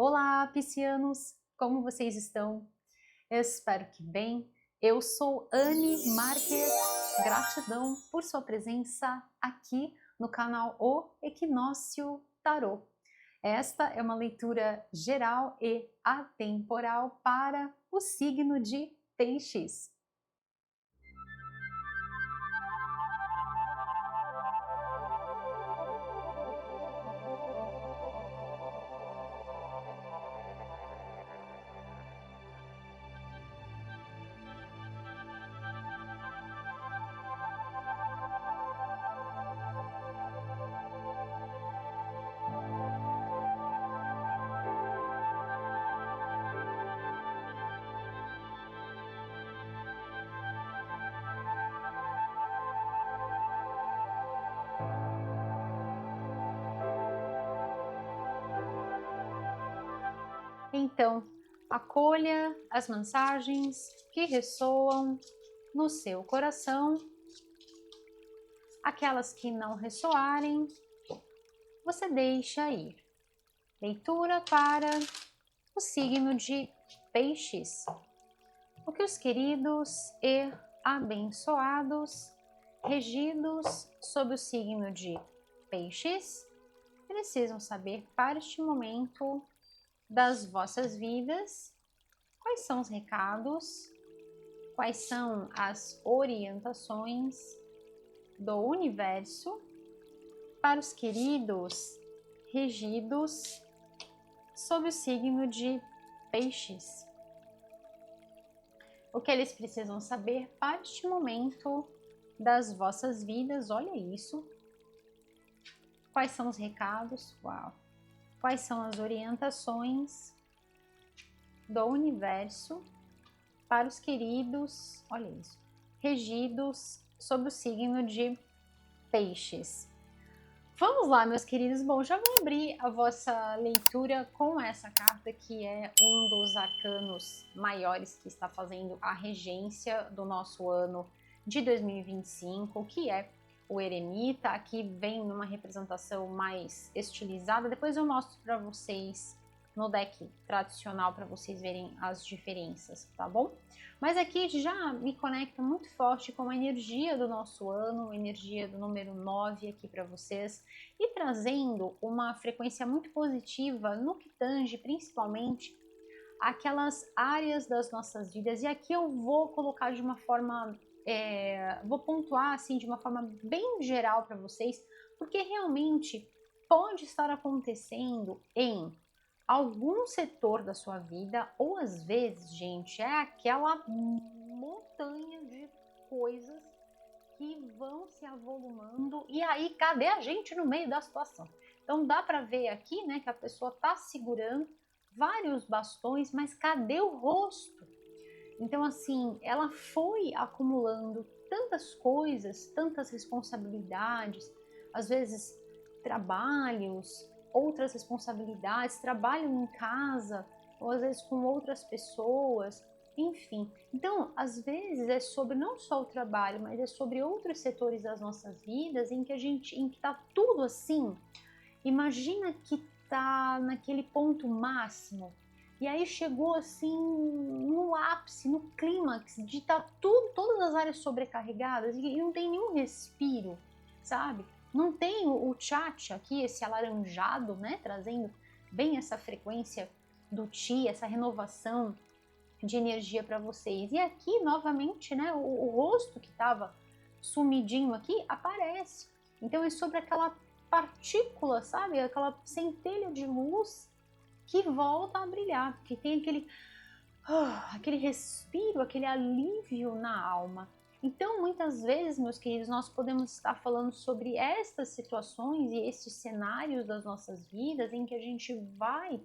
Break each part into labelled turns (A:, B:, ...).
A: Olá, piscianos! Como vocês estão? Eu espero que bem. Eu sou Anne Marques. Gratidão por sua presença aqui no canal O Equinócio Tarô. Esta é uma leitura geral e atemporal para o signo de Peixes. Então, acolha as mensagens que ressoam no seu coração. Aquelas que não ressoarem, você deixa ir. Leitura para o signo de Peixes. O que os queridos e abençoados, regidos sob o signo de Peixes, precisam saber para este momento das vossas vidas. Quais são os recados? Quais são as orientações do universo para os queridos regidos sob o signo de Peixes? O que eles precisam saber para este momento das vossas vidas? Olha isso. Quais são os recados? Uau! Quais são as orientações do universo para os queridos, olha isso, regidos sob o signo de Peixes? Vamos lá, meus queridos. Bom, já vou abrir a vossa leitura com essa carta, que é um dos arcanos maiores que está fazendo a regência do nosso ano de 2025, que é o Eremita. Aqui vem numa representação mais estilizada. Depois eu mostro para vocês no deck tradicional para vocês verem as diferenças, tá bom? Mas aqui já me conecta muito forte com a energia do nosso ano, a energia do número 9 aqui para vocês, e trazendo uma frequência muito positiva no que tange principalmente aquelas áreas das nossas vidas. E aqui eu vou colocar de uma forma, vou pontuar assim de uma forma bem geral para vocês, porque realmente pode estar acontecendo em algum setor da sua vida, ou às vezes, gente, é aquela montanha de coisas que vão se avolumando, e aí cadê a gente no meio da situação? Então dá para ver aqui, né, que a pessoa tá segurando vários bastões, mas cadê o rosto? Então assim, ela foi acumulando tantas coisas, tantas responsabilidades, às vezes trabalhos, outras responsabilidades, trabalho em casa, ou às vezes com outras pessoas, enfim. Então, às vezes é sobre não só o trabalho, mas é sobre outros setores das nossas vidas em que tá tudo assim. Imagina que tá naquele ponto máximo, e aí chegou assim no ápice, no clímax de tá tudo, todas as áreas sobrecarregadas e não tem nenhum respiro, sabe? Não tem o chat aqui, esse alaranjado, né, trazendo bem essa frequência do Ti, essa renovação de energia para vocês. E aqui, novamente, né, o rosto que estava sumidinho aqui aparece. Então é sobre aquela partícula, sabe? Aquela centelha de luz que volta a brilhar, que tem aquele respiro, aquele alívio na alma. Então, muitas vezes, meus queridos, nós podemos estar falando sobre estas situações e esses cenários das nossas vidas em que a gente vai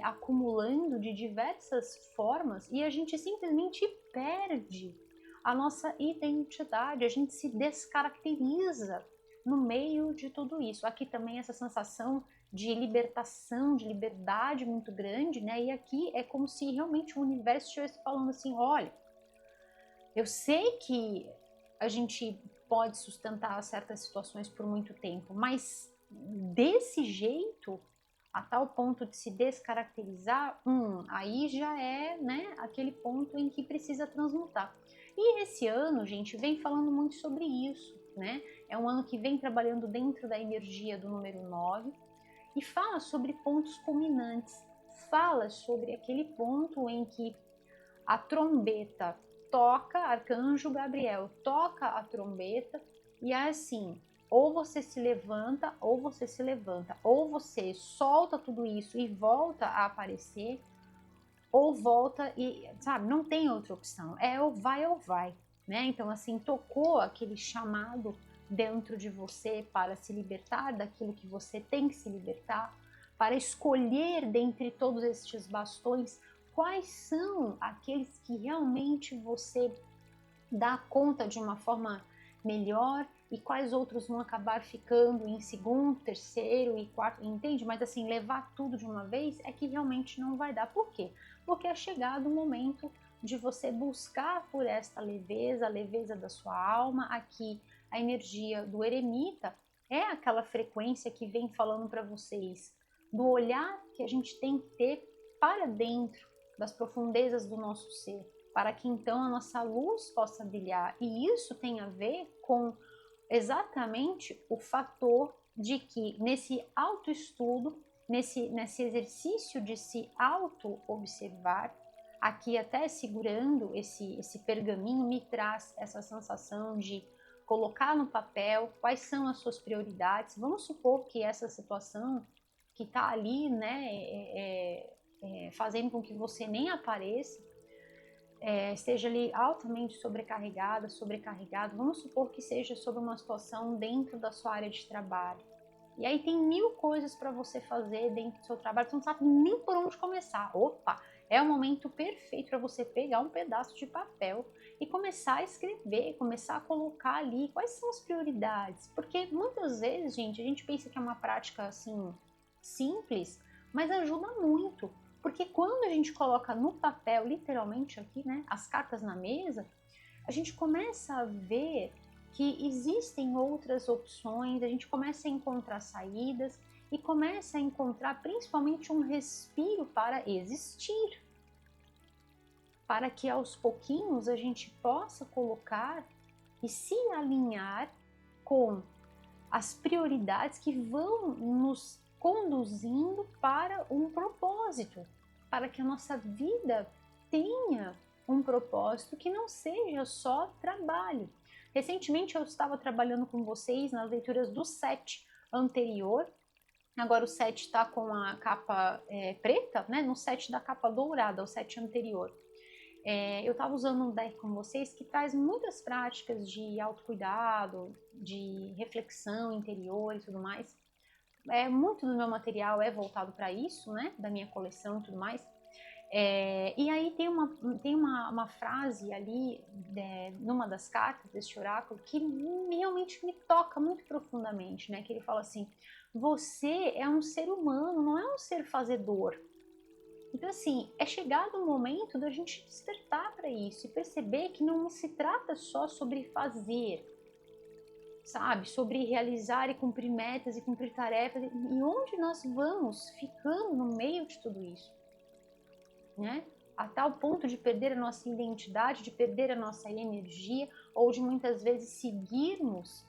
A: acumulando de diversas formas e a gente simplesmente perde a nossa identidade, a gente se descaracteriza no meio de tudo isso. Aqui também essa sensação de libertação, de liberdade muito grande, né? E aqui é como se realmente o universo estivesse falando assim, olha, eu sei que a gente pode sustentar certas situações por muito tempo, mas desse jeito a tal ponto de se descaracterizar, aí já é, né, aquele ponto em que precisa transmutar. E esse ano, gente, vem falando muito sobre isso, né? É um ano que vem trabalhando dentro da energia do número 9 e fala sobre pontos culminantes, fala sobre aquele ponto em que a trombeta toca, Arcanjo Gabriel toca a trombeta e é assim, ou você se levanta, ou você se levanta, ou você solta tudo isso e volta a aparecer, ou volta e, sabe, não tem outra opção, é ou vai, né? Então, assim, tocou aquele chamado dentro de você para se libertar daquilo que você tem que se libertar, para escolher dentre todos estes bastões quais são aqueles que realmente você dá conta de uma forma melhor e quais outros vão acabar ficando em segundo, terceiro e quarto, entende? Mas assim, levar tudo de uma vez é que realmente não vai dar. Por quê? Porque é chegado o momento de você buscar por esta leveza, a leveza da sua alma. Aqui, a energia do eremita é aquela frequência que vem falando para vocês do olhar que a gente tem que ter para dentro das profundezas do nosso ser, para que então a nossa luz possa brilhar. E isso tem a ver com exatamente o fator de que nesse autoestudo, nesse exercício de se auto-observar, aqui até segurando esse pergaminho me traz essa sensação de colocar no papel quais são as suas prioridades. Vamos supor que essa situação que está ali, né, fazendo com que você nem apareça, esteja ali altamente sobrecarregado, vamos supor que seja sobre uma situação dentro da sua área de trabalho. E aí tem 1000 coisas para você fazer dentro do seu trabalho, você não sabe nem por onde começar. Opa, é o momento perfeito para você pegar um pedaço de papel e começar a escrever, começar a colocar ali quais são as prioridades. Porque muitas vezes, gente, a gente pensa que é uma prática assim simples, mas ajuda muito. Porque quando a gente coloca no papel, literalmente aqui, né, as cartas na mesa, a gente começa a ver que existem outras opções, a gente começa a encontrar saídas e começa a encontrar principalmente um respiro para existir. Para que aos pouquinhos a gente possa colocar e se alinhar com as prioridades que vão nos conduzindo para um propósito, para que a nossa vida tenha um propósito que não seja só trabalho. Recentemente eu estava trabalhando com vocês nas leituras do set anterior, agora o set está com a capa preta, né? No set da capa dourada, o set anterior. Eu estava usando um deck com vocês que traz muitas práticas de autocuidado, de reflexão interior e tudo mais. Muito do meu material é voltado para isso, né? Da minha coleção e tudo mais. E aí tem uma frase ali, numa das cartas deste oráculo, que realmente me toca muito profundamente, né? Que ele fala assim, você é um ser humano, não é um ser fazedor. Então, assim, é chegado o momento da gente despertar para isso e perceber que não se trata só sobre fazer, sabe? Sobre realizar e cumprir metas e cumprir tarefas. E onde nós vamos ficando no meio de tudo isso, né? A tal ponto de perder a nossa identidade, de perder a nossa energia, ou de muitas vezes seguirmos,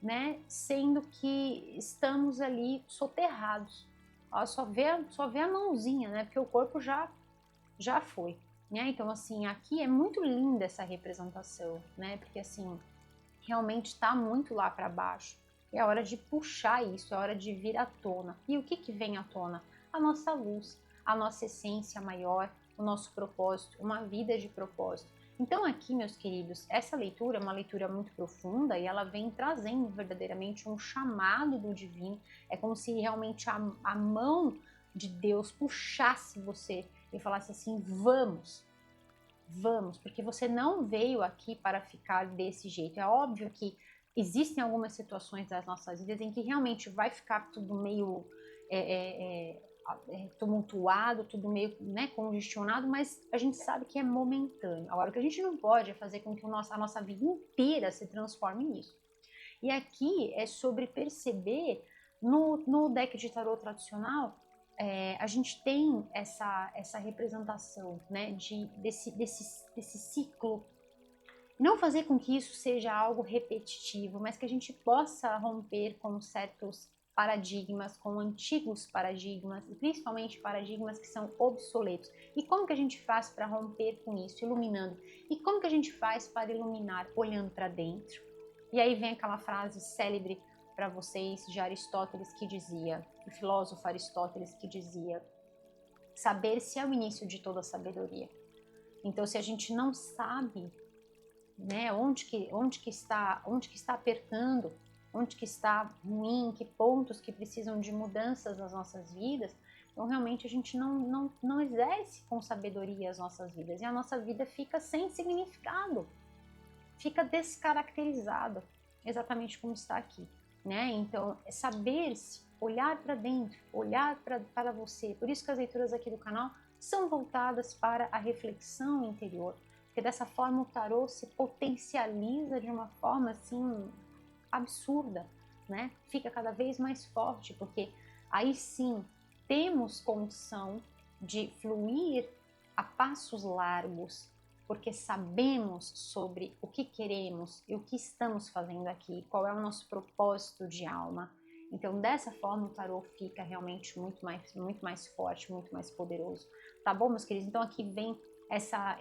A: né? Sendo que estamos ali soterrados. Só vê a mãozinha, né? Porque o corpo já foi, né? Então, assim, aqui é muito linda essa representação, né? Porque, assim, realmente está muito lá para baixo. É hora de puxar isso, é hora de vir à tona. E o que vem à tona? A nossa luz, a nossa essência maior, o nosso propósito, uma vida de propósito. Então aqui, meus queridos, essa leitura é uma leitura muito profunda e ela vem trazendo verdadeiramente um chamado do divino. É como se realmente a mão de Deus puxasse você e falasse assim, vamos, porque você não veio aqui para ficar desse jeito. É óbvio que existem algumas situações das nossas vidas em que realmente vai ficar tudo meio tumultuado, tudo meio, né, congestionado, mas a gente sabe que é momentâneo. Agora, o que a gente não pode é fazer com que a nossa vida inteira se transforme nisso. E aqui é sobre perceber, no deck de tarô tradicional, a gente tem essa representação, né, desse ciclo. Não fazer com que isso seja algo repetitivo, mas que a gente possa romper com certos paradigmas, com antigos paradigmas, e principalmente paradigmas que são obsoletos. E como que a gente faz para romper com isso, iluminando? E como que a gente faz para iluminar olhando para dentro? E aí vem aquela frase célebre para vocês de Aristóteles que dizia, o filósofo Aristóteles que dizia: saber-se é o início de toda sabedoria. Então, se a gente não sabe, né, onde que está apertando, onde que está ruim, que pontos que precisam de mudanças nas nossas vidas, então realmente a gente não exerce com sabedoria as nossas vidas e a nossa vida fica sem significado, fica descaracterizada, exatamente como está aqui, né? Então, é saber-se, olhar para dentro, olhar para você. Por isso que as leituras aqui do canal são voltadas para a reflexão interior, porque dessa forma o tarô se potencializa de uma forma assim absurda, né? Fica cada vez mais forte, porque aí sim temos condição de fluir a passos largos, porque sabemos sobre o que queremos e o que estamos fazendo aqui, qual é o nosso propósito de alma. Então, dessa forma, o tarô fica realmente muito mais forte, muito mais poderoso. Tá bom, meus queridos? Então, aqui vem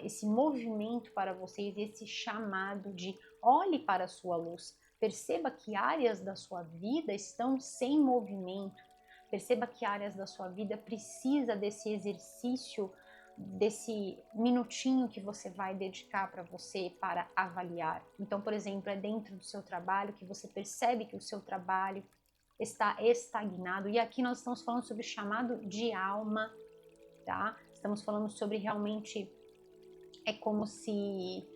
A: esse movimento para vocês, esse chamado de olhe para a sua luz. Perceba que áreas da sua vida estão sem movimento. Perceba que áreas da sua vida precisa desse exercício, desse minutinho que você vai dedicar para você para avaliar. Então, por exemplo, é dentro do seu trabalho que você percebe que o seu trabalho está estagnado. E aqui nós estamos falando sobre o chamado de alma, tá? Estamos falando sobre realmente é como se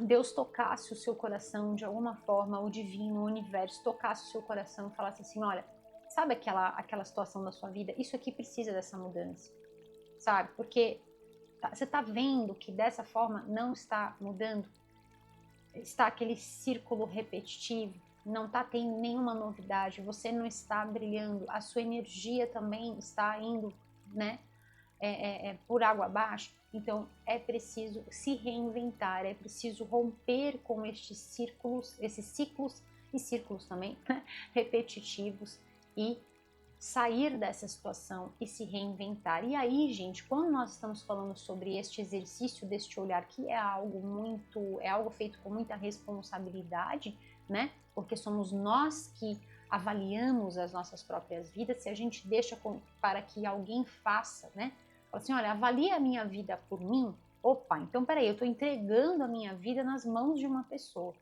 A: Deus tocasse o seu coração de alguma forma, o divino, o universo tocasse o seu coração e falasse assim: olha, sabe aquela situação da sua vida? Isso aqui precisa dessa mudança, sabe? Porque você está vendo que dessa forma não está mudando, está aquele círculo repetitivo, não está tendo nenhuma novidade, você não está brilhando, a sua energia também está indo, né? Por água abaixo. Então é preciso se reinventar, é preciso romper com esses ciclos e círculos também, né, repetitivos, e sair dessa situação e se reinventar. E aí, gente, quando nós estamos falando sobre este exercício deste olhar, que é algo feito com muita responsabilidade, né? Porque somos nós que avaliamos as nossas próprias vidas. Se a gente deixa para que alguém faça, né? Fala assim, olha, avalie a minha vida por mim. Opa, então peraí, eu estou entregando a minha vida nas mãos de uma pessoa.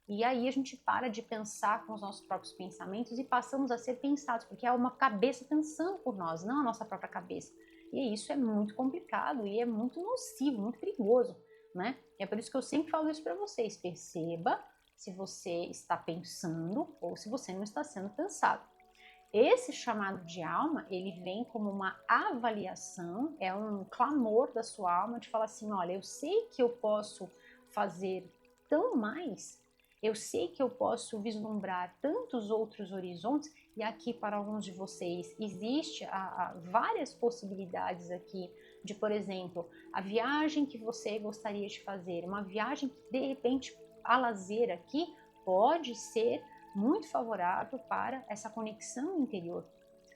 A: E aí a gente para de pensar com os nossos próprios pensamentos e passamos a ser pensados, porque é uma cabeça pensando por nós, não a nossa própria cabeça. E isso é muito complicado e é muito nocivo, muito perigoso, né? E é por isso que eu sempre falo isso para vocês. Perceba se você está pensando ou se você não está sendo pensado. Esse chamado de alma, ele vem como uma avaliação, é um clamor da sua alma de falar assim, olha, eu sei que eu posso fazer tão mais, eu sei que eu posso vislumbrar tantos outros horizontes, e aqui para alguns de vocês existe várias possibilidades aqui de, por exemplo, a viagem que você gostaria de fazer, uma viagem que de repente a lazer aqui pode ser muito favorável para essa conexão interior.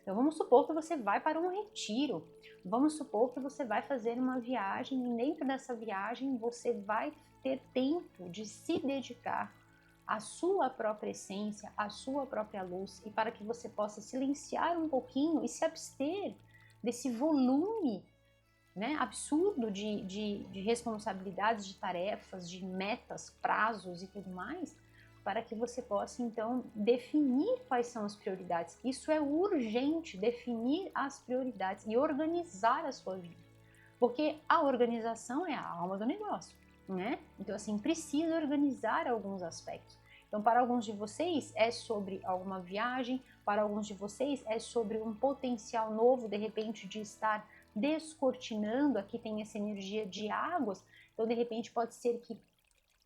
A: Então vamos supor que você vai para um retiro, vamos supor que você vai fazer uma viagem e dentro dessa viagem você vai ter tempo de se dedicar à sua própria essência, à sua própria luz, e para que você possa silenciar um pouquinho e se abster desse volume, né, absurdo de responsabilidades, de tarefas, de metas, prazos e tudo mais, para que você possa então definir quais são as prioridades. Isso é urgente, definir as prioridades e organizar a sua vida, porque a organização é a alma do negócio, né? Então assim, precisa organizar alguns aspectos. Então para alguns de vocês é sobre alguma viagem, para alguns de vocês é sobre um potencial novo, de repente de estar descortinando, aqui tem essa energia de águas, então de repente pode ser que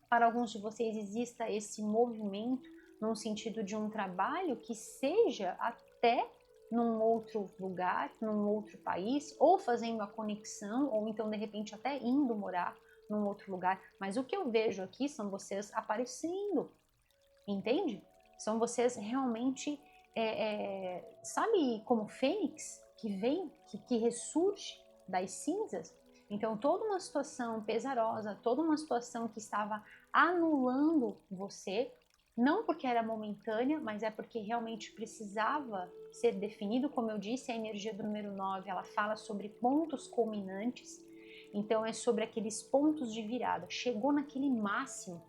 A: para alguns de vocês exista esse movimento num sentido de um trabalho que seja até num outro lugar, num outro país, ou fazendo a conexão, ou então de repente até indo morar num outro lugar. Mas o que eu vejo aqui são vocês aparecendo, entende? São vocês realmente, sabe como Fênix, que vem, que ressurge das cinzas? Então toda uma situação pesarosa, toda uma situação que estava anulando você, não porque era momentânea, mas é porque realmente precisava ser definido. Como eu disse, a energia do número 9, ela fala sobre pontos culminantes, então é sobre aqueles pontos de virada. Chegou naquele máximo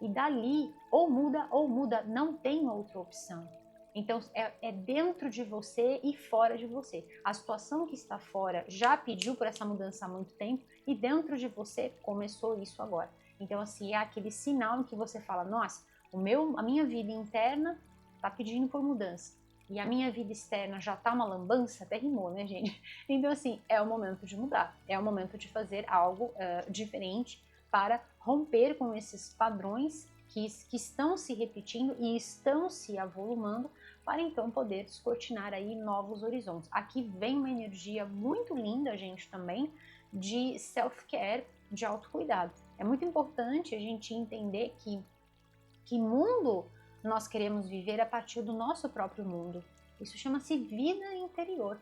A: e dali ou muda, não tem outra opção. Então é dentro de você e fora de você. A situação que está fora já pediu por essa mudança há muito tempo e dentro de você começou isso agora. Então assim, é aquele sinal em que você fala, nossa, a minha vida interna está pedindo por mudança e a minha vida externa já está uma lambança, até rimou, né, gente? Então assim, é o momento de mudar, é o momento de fazer algo diferente para romper com esses padrões que estão se repetindo e estão se avolumando, para então poder descortinar aí novos horizontes. Aqui vem uma energia muito linda, gente, também, de self-care, de autocuidado. É muito importante a gente entender que mundo nós queremos viver a partir do nosso próprio mundo. Isso chama-se vida interior.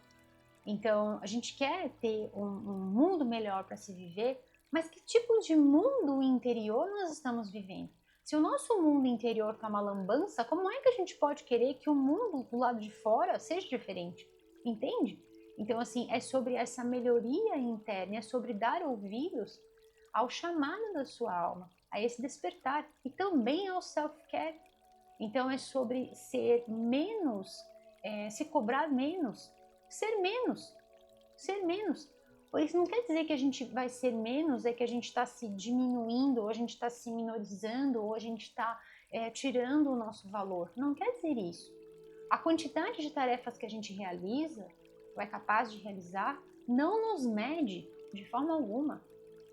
A: Então, a gente quer ter um mundo melhor para se viver, mas que tipo de mundo interior nós estamos vivendo? Se o nosso mundo interior está uma lambança, como é que a gente pode querer que o mundo do lado de fora seja diferente? Entende? Então, assim, é sobre essa melhoria interna, é sobre dar ouvidos ao chamado da sua alma, a esse despertar, e também ao self-care. Então, é sobre ser menos, se cobrar menos, ser menos, ser menos. Isso não quer dizer que a gente vai ser menos, é que a gente está se diminuindo, ou a gente está se minorizando, ou a gente está tirando o nosso valor. Não quer dizer isso. A quantidade de tarefas que a gente realiza, ou é capaz de realizar, não nos mede de forma alguma.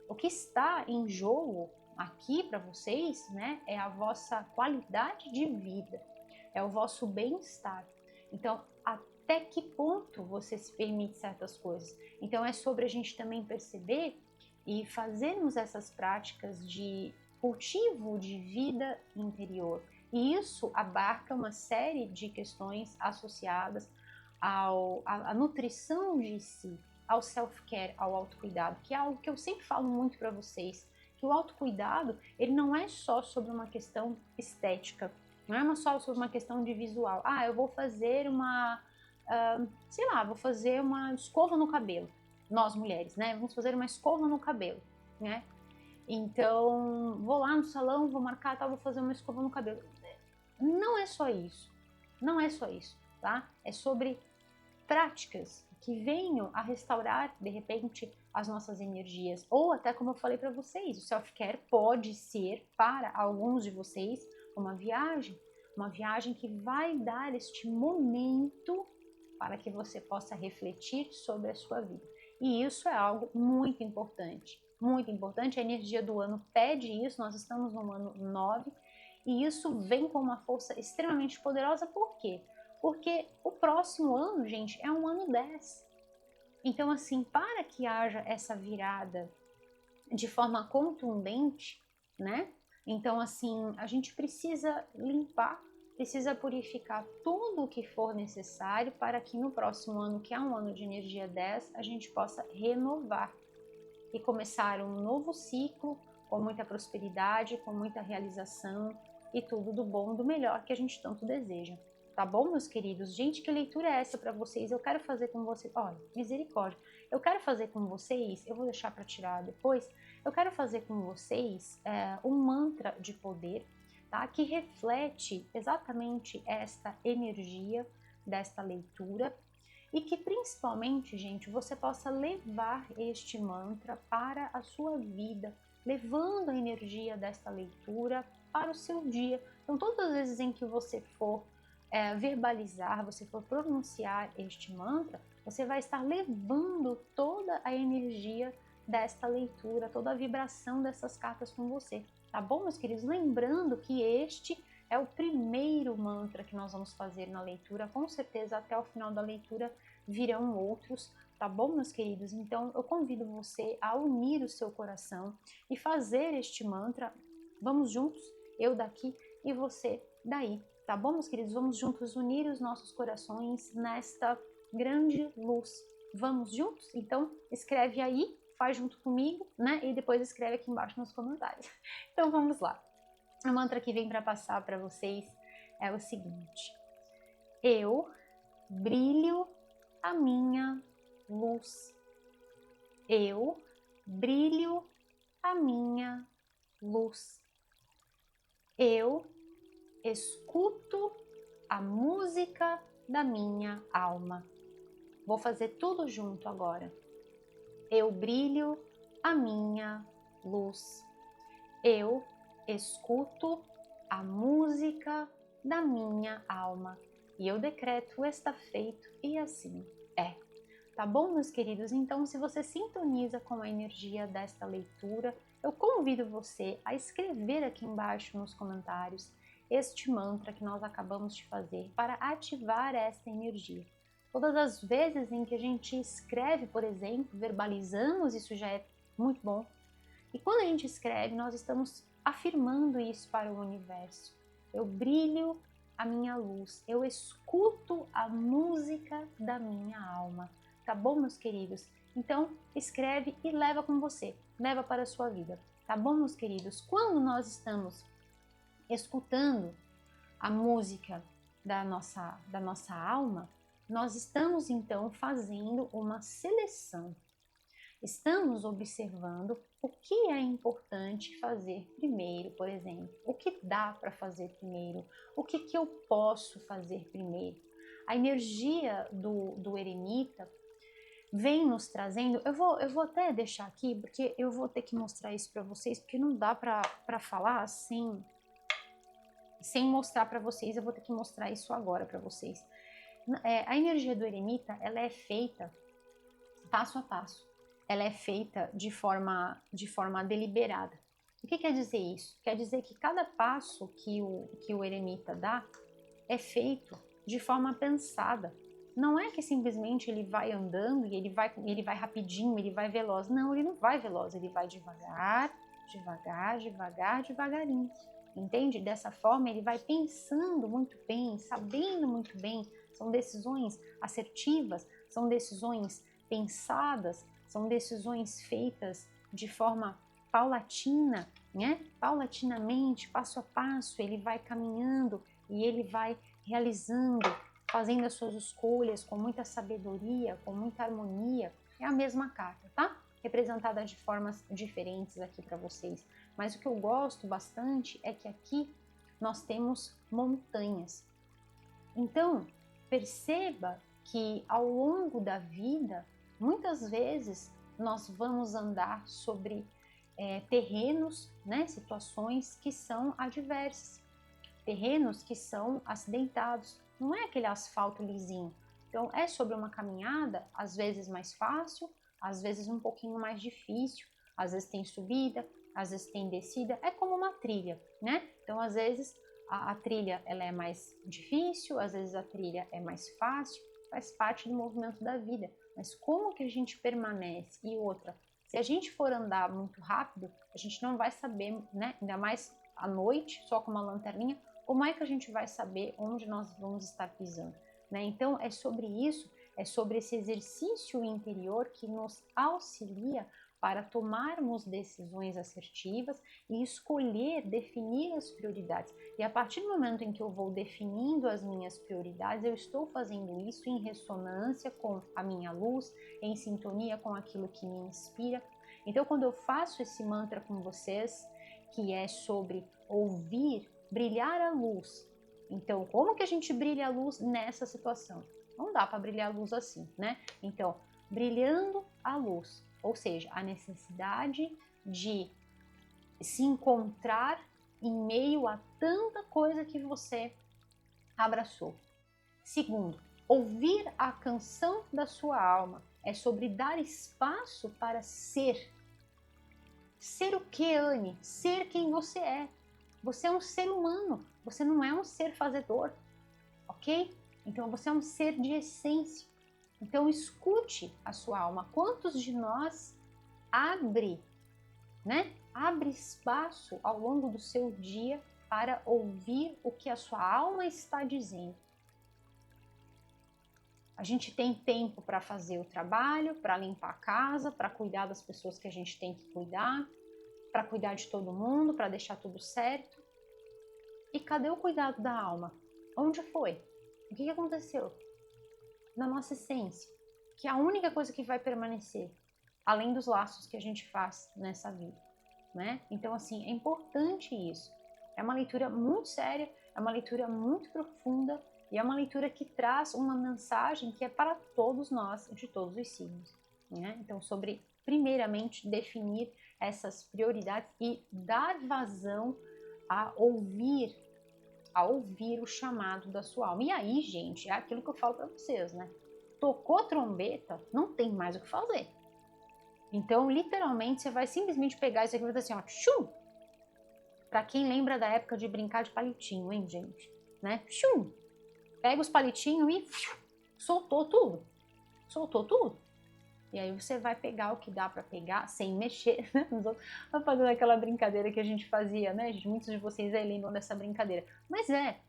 A: O que está em jogo aqui para vocês, né, é a vossa qualidade de vida, é o vosso bem-estar. Então, até que ponto você se permite certas coisas? Então, é sobre a gente também perceber e fazermos essas práticas de cultivo de vida interior. E isso abarca uma série de questões associadas à nutrição de si, ao self-care, ao autocuidado, que é algo que eu sempre falo muito para vocês, que o autocuidado, ele não é só sobre uma questão estética, não é só sobre uma questão de visual. Ah, eu vou fazer sei lá, vou fazer uma escova no cabelo. Nós mulheres, né? Vamos fazer uma escova no cabelo, né? Então, vou lá no salão, vou marcar, tá, vou fazer uma escova no cabelo. Não é só isso. Não é só isso, tá? É sobre práticas que venham a restaurar, de repente, as nossas energias. Ou até como eu falei para vocês, o self-care pode ser, para alguns de vocês, uma viagem que vai dar este momento para que você possa refletir sobre a sua vida. E isso é algo muito importante. Muito importante, a energia do ano pede isso, nós estamos no ano 9, e isso vem com uma força extremamente poderosa. Por quê? Porque o próximo ano, gente, é um ano 10. Então, assim, para que haja essa virada de forma contundente, né? Então, assim, a gente precisa limpar, precisa purificar tudo o que for necessário para que no próximo ano, que é um ano de energia 10, a gente possa renovar e começar um novo ciclo com muita prosperidade, com muita realização e tudo do bom e do melhor que a gente tanto deseja. Tá bom, meus queridos? Gente, que leitura é essa para vocês? Eu quero fazer com vocês. Olha, misericórdia. Eu quero fazer com vocês, eu vou deixar para tirar depois. Eu quero fazer com vocês um mantra de poder, tá? Que reflete exatamente esta energia desta leitura e que principalmente, gente, você possa levar este mantra para a sua vida, levando a energia desta leitura para o seu dia. Então, todas as vezes em que você for verbalizar, você for pronunciar este mantra, você vai estar levando toda a energia desta leitura, toda a vibração dessas cartas com você, tá bom, meus queridos? Lembrando que este É o primeiro mantra que nós vamos fazer na leitura. Com certeza, até o final da leitura virão outros, tá bom, meus queridos? Então, eu convido você a unir o seu coração e fazer este mantra. Vamos juntos? Eu daqui e você daí, tá bom, meus queridos? Vamos juntos unir os nossos corações nesta grande luz. Vamos juntos? Então, escreve aí, faz junto comigo, né? E depois escreve aqui embaixo nos comentários. Então, vamos lá. O mantra que vem para passar para vocês é o seguinte: eu brilho a minha luz. Eu brilho a minha luz. Eu escuto a música da minha alma. Vou fazer tudo junto agora. Eu brilho a minha luz. Eu escuto a música da minha alma. E eu decreto está feito e assim é. Tá bom, meus queridos? Então, se você sintoniza com a energia desta leitura, eu convido você a escrever aqui embaixo nos comentários este mantra que nós acabamos de fazer para ativar esta energia. Todas as vezes em que a gente escreve, por exemplo, verbalizamos, isso já é muito bom. E quando a gente escreve, nós estamos afirmando isso para o universo. Eu brilho a minha luz, eu escuto a música da minha alma. Tá bom, meus queridos? Então, escreve e leva com você, leva para a sua vida. Tá bom, meus queridos? Quando nós estamos escutando a música da nossa alma, nós estamos então fazendo uma seleção. Estamos observando o que é importante fazer primeiro, por exemplo. O que dá para fazer primeiro? O que eu posso fazer primeiro? A energia do eremita vem nos trazendo. Eu vou até deixar aqui, porque eu vou ter que mostrar isso para vocês, porque não dá para falar assim, sem mostrar para vocês. Eu vou ter que mostrar isso agora para vocês. A energia do eremita, ela é feita passo a passo. Ela é feita de forma deliberada. O que quer dizer isso? Quer dizer que cada passo que o eremita dá é feito de forma pensada. Não é que simplesmente ele vai andando e ele vai rapidinho, ele vai veloz. Não, ele não vai veloz, ele vai devagar, devagar, devagar, devagarinho. Entende? Dessa forma ele vai pensando muito bem, sabendo muito bem. São decisões assertivas, são decisões pensadas, são decisões feitas de forma paulatina, né? Paulatinamente, passo a passo, ele vai caminhando e ele vai realizando, fazendo as suas escolhas com muita sabedoria, com muita harmonia. É a mesma carta, tá? Representada de formas diferentes aqui para vocês. Mas o que eu gosto bastante é que aqui nós temos montanhas. Então, perceba que ao longo da vida, muitas vezes nós vamos andar sobre terrenos, né, situações que são adversas, terrenos que são acidentados, não é aquele asfalto lisinho. Então é sobre uma caminhada, às vezes mais fácil, às vezes um pouquinho mais difícil, às vezes tem subida, às vezes tem descida, é como uma trilha, né? Então às vezes a trilha ela é mais difícil, às vezes a trilha é mais fácil, faz parte do movimento da vida. Mas como que a gente permanece? E outra, se a gente for andar muito rápido, a gente não vai saber, né? Ainda mais à noite, só com uma lanterninha, como é que a gente vai saber onde nós vamos estar pisando? Né? Então é sobre isso, é sobre esse exercício interior que nos auxilia para tomarmos decisões assertivas e escolher, definir as prioridades. E a partir do momento em que eu vou definindo as minhas prioridades, eu estou fazendo isso em ressonância com a minha luz, em sintonia com aquilo que me inspira. Então, quando eu faço esse mantra com vocês, que é sobre ouvir, brilhar a luz. Então, como que a gente brilha a luz nessa situação? Não dá para brilhar a luz assim, né? Então, brilhando a luz. Ou seja, a necessidade de se encontrar em meio a tanta coisa que você abraçou. Segundo, ouvir a canção da sua alma é sobre dar espaço para ser. Ser o que, Anne? Ser quem você é. Você é um ser humano, você não é um ser fazedor, ok? Então você é um ser de essência. Então escute a sua alma. Quantos de nós abre espaço ao longo do seu dia para ouvir o que a sua alma está dizendo? A gente tem tempo para fazer o trabalho, para limpar a casa, para cuidar das pessoas que a gente tem que cuidar, para cuidar de todo mundo, para deixar tudo certo. E cadê o cuidado da alma? Onde foi? O que aconteceu? Na nossa essência, que é a única coisa que vai permanecer, além dos laços que a gente faz nessa vida, né? Então, assim, é importante isso. É uma leitura muito séria, é uma leitura muito profunda e é uma leitura que traz uma mensagem que é para todos nós, de todos os signos, né? Então, sobre, primeiramente, definir essas prioridades e dar vazão a ouvir o chamado da sua alma. E aí, gente, é aquilo que eu falo para vocês, né? Tocou trombeta, não tem mais o que fazer. Então, literalmente, você vai simplesmente pegar isso aqui e vai dizer assim, ó, chum! Pra quem lembra da época de brincar de palitinho, hein, gente? Né? Chum! Pega os palitinhos e soltou tudo. Soltou tudo. E aí você vai pegar o que dá para pegar, sem mexer, né? Não fazendo aquela brincadeira que a gente fazia, né? Muitos de vocês aí lembram dessa brincadeira. Mas né?